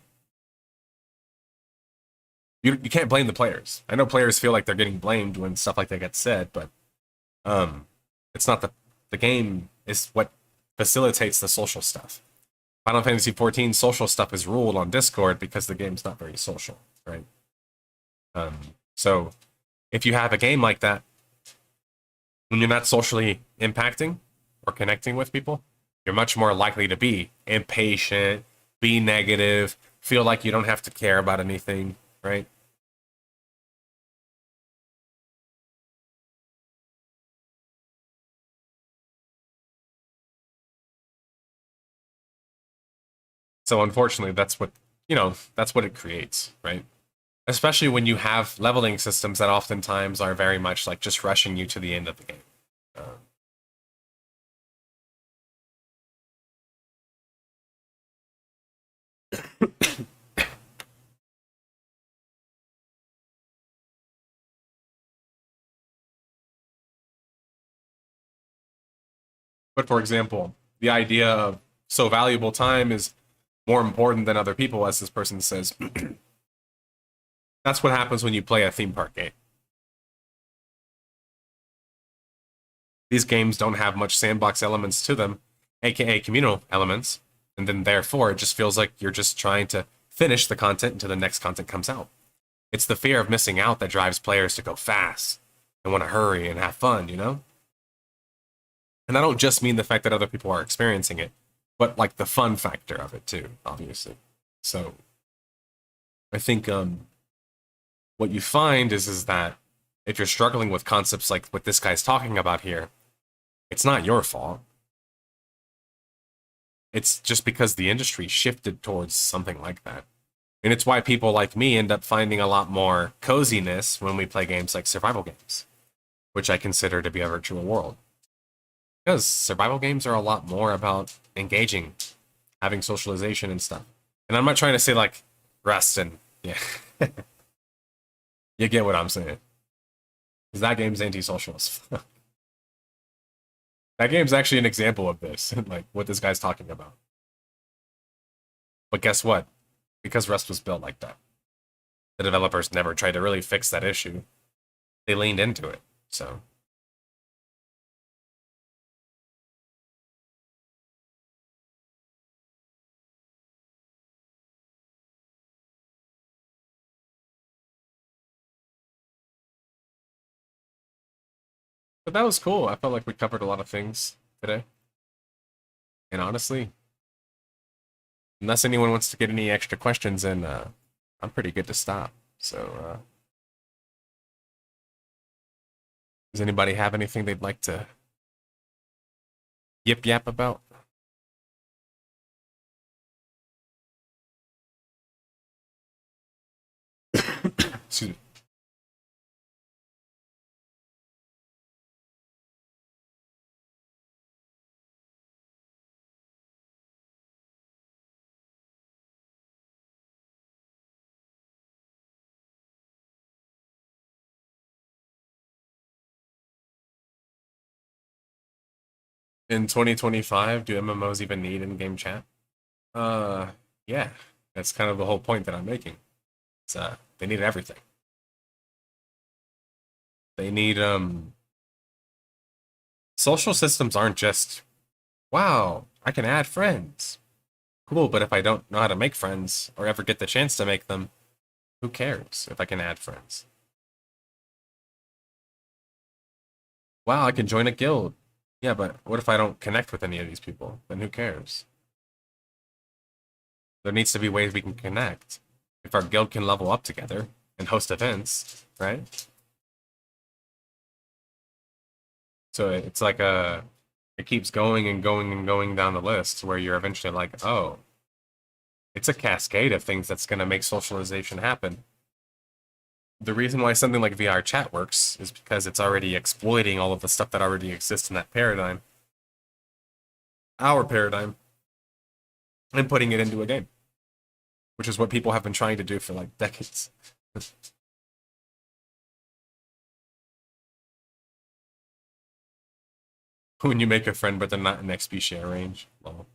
You can't blame the players. I know players feel like they're getting blamed when stuff like that gets said, but it's not the game is what facilitates the social stuff. Final Fantasy XIV social stuff is ruled on Discord because the game's not very social, right? So if you have a game like that, when you're not socially impacting or connecting with people, you're much more likely to be impatient, be negative, feel like you don't have to care about anything, right? So unfortunately, that's what it creates, right? Especially when you have leveling systems that oftentimes are very much like just rushing you to the end of the game. But for example, the idea of so valuable time is more important than other people, as this person says. That's what happens when you play a theme park game. These games don't have much sandbox elements to them, aka communal elements, And then therefore, it just feels like you're just trying to finish the content until the next content comes out. It's the fear of missing out that drives players to go fast and want to hurry and have fun, you know? And I don't just mean the fact that other people are experiencing it, but like the fun factor of it too, obviously. So I think what you find is that if you're struggling with concepts like what this guy's talking about here, it's not your fault. It's just because the industry shifted towards something like that. And it's why people like me end up finding a lot more coziness when we play games like survival games, which I consider to be a virtual world. Because survival games are a lot more about engaging, having socialization and stuff. And I'm not trying to say like rest and yeah. You get what I'm saying. Because that game's antisocial as fuck. That game's actually an example of this, like what this guy's talking about. But guess what? Because Rust was built like that, the developers never tried to really fix that issue. They leaned into it, so. But that was cool. I felt like we covered a lot of things today. And honestly, unless anyone wants to get any extra questions in, I'm pretty good to stop. So, does anybody have anything they'd like to yip yap about? Excuse me. In 2025, do MMOs even need in-game chat? Yeah. That's kind of the whole point that I'm making. It's, they need everything. They need, social systems aren't just, wow, I can add friends. Cool, but if I don't know how to make friends, or ever get the chance to make them, who cares if I can add friends? Wow, I can join a guild. Yeah, but what if I don't connect with any of these people? Then who cares? There needs to be ways we can connect. If our guild can level up together and host events, right? So it's like it keeps going and going and going down the list where you're eventually like, oh, it's a cascade of things that's going to make socialization happen. The reason why something like VR chat works is because it's already exploiting all of the stuff that already exists in that paradigm, our paradigm, and putting it into a game, which is what people have been trying to do for like decades. When you make a friend but they're not in XP share range. Well,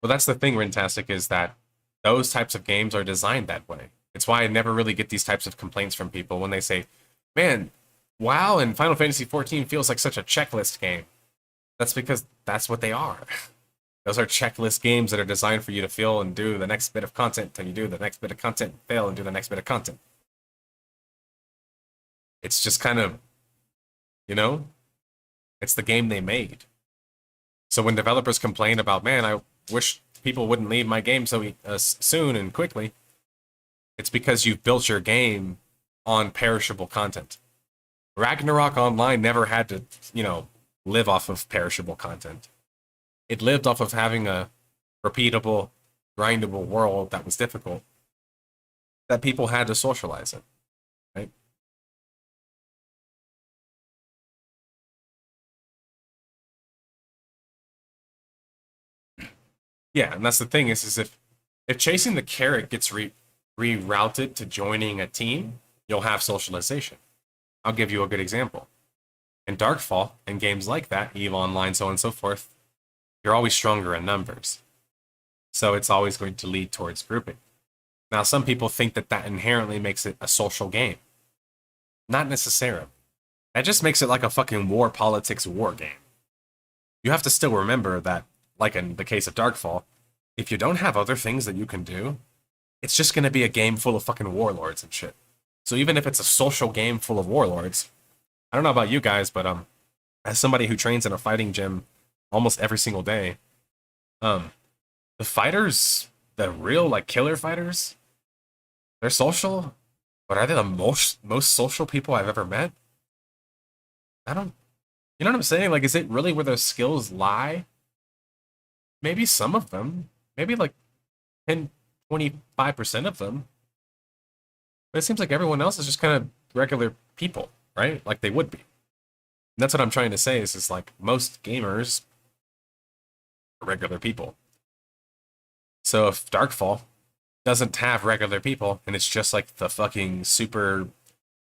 that's the thing, Rintastic, is that those types of games are designed that way. It's why I never really get these types of complaints from people when they say, man, WoW and Final Fantasy XIV feels like such a checklist game. That's because that's what they are. Those are checklist games that are designed for you to feel and do the next bit of content until you do the next bit of content, fail and do the next bit of content. It's just kind of, you know, it's the game they made. So when developers complain about, man, I wish people wouldn't leave my game so soon and quickly, it's because you've built your game on perishable content. Ragnarok Online never had to, live off of perishable content. It lived off of having a repeatable, grindable world that was difficult, that people had to socialize in, right? Yeah, and that's the thing is if chasing the carrot gets rerouted to joining a team, you'll have socialization. I'll give you a good example. In Darkfall and games like that, EVE Online, so on and so forth, you're always stronger in numbers. So it's always going to lead towards grouping. Now, some people think that that inherently makes it a social game. Not necessarily. That just makes it like a fucking war politics war game. you have to still remember that, like in the case of Darkfall, if you don't have other things that you can do, it's just going to be a game full of fucking warlords and shit. So even if it's a social game full of warlords, I don't know about you guys, but as somebody who trains in a fighting gym almost every single day, the fighters, the real like killer fighters, they're social, but are they the most social people I've ever met? I don't, you know what I'm saying? Like, is it really where their skills lie? Maybe some of them, maybe like 10, 25% of them. But it seems like everyone else is just kind of regular people, right? Like they would be. And that's what I'm trying to say is like most gamers are regular people. So if Darkfall doesn't have regular people and it's just like the fucking super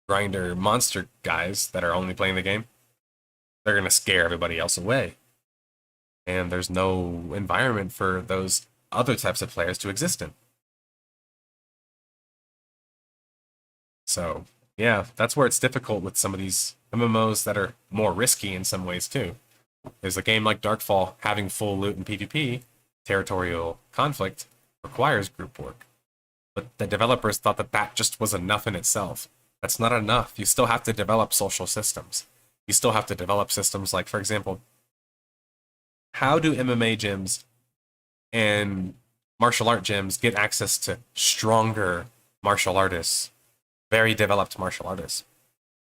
grinder monster guys that are only playing the game, they're going to scare everybody else away. And there's no environment for those other types of players to exist in. So, yeah, that's where it's difficult with some of these MMOs that are more risky in some ways too. There's a game like Darkfall having full loot and PvP, territorial conflict, requires group work. But the developers thought that that just was enough in itself. That's not enough. You still have to develop social systems. You still have to develop systems like, for example, how do MMA gyms and martial art gyms get access to stronger martial artists, very developed martial artists?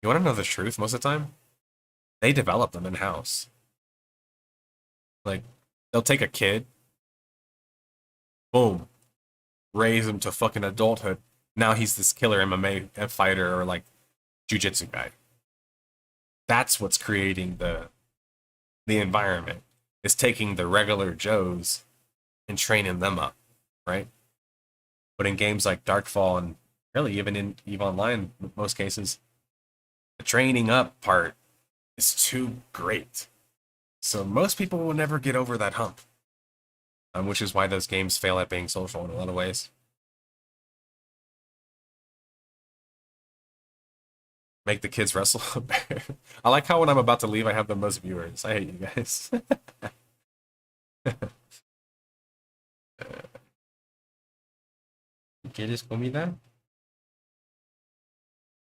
You want to know the truth most of the time? They develop them in-house. Like, they'll take a kid, boom, raise him to fucking adulthood. Now he's this killer MMA fighter or like jiu-jitsu guy. That's what's creating the environment. Is taking the regular Joes and training them up, right? But in games like Darkfall and really even in EVE Online, in most cases, the training up part is too great. So most people will never get over that hump, which is why those games fail at being social in a lot of ways. Make the kids wrestle. I like how when I'm about to leave, I have the most viewers. I hate you guys. ¿Quieres comida?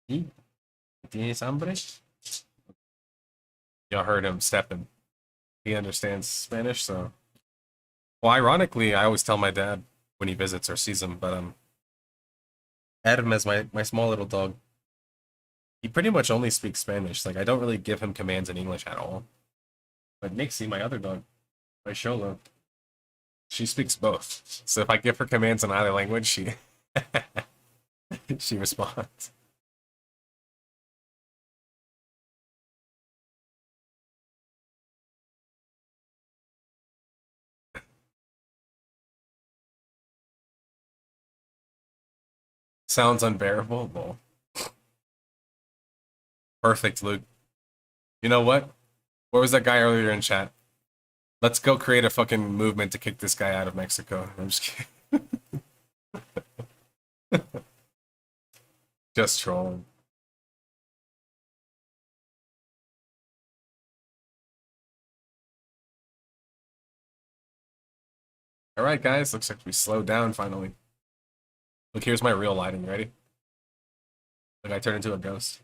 ¿Sí? ¿Tienes hambre? Y'all heard him stepping. He understands Spanish, so. Well, ironically, I always tell my dad when he visits or sees him, but Hermes, my small little dog, he pretty much only speaks Spanish. Like, I don't really give him commands in English at all. But Nixie, my other dog, my Sholo, she speaks both. So if I give her commands in either language, she she responds. Sounds unbearable. Well, perfect, Luke. You know what? Where was that guy earlier in chat? Let's go create a fucking movement to kick this guy out of Mexico. I'm just kidding. Just trolling. Alright, guys. Looks like we slowed down finally. Look, here's my real lighting. Ready? Look, I turned into a ghost.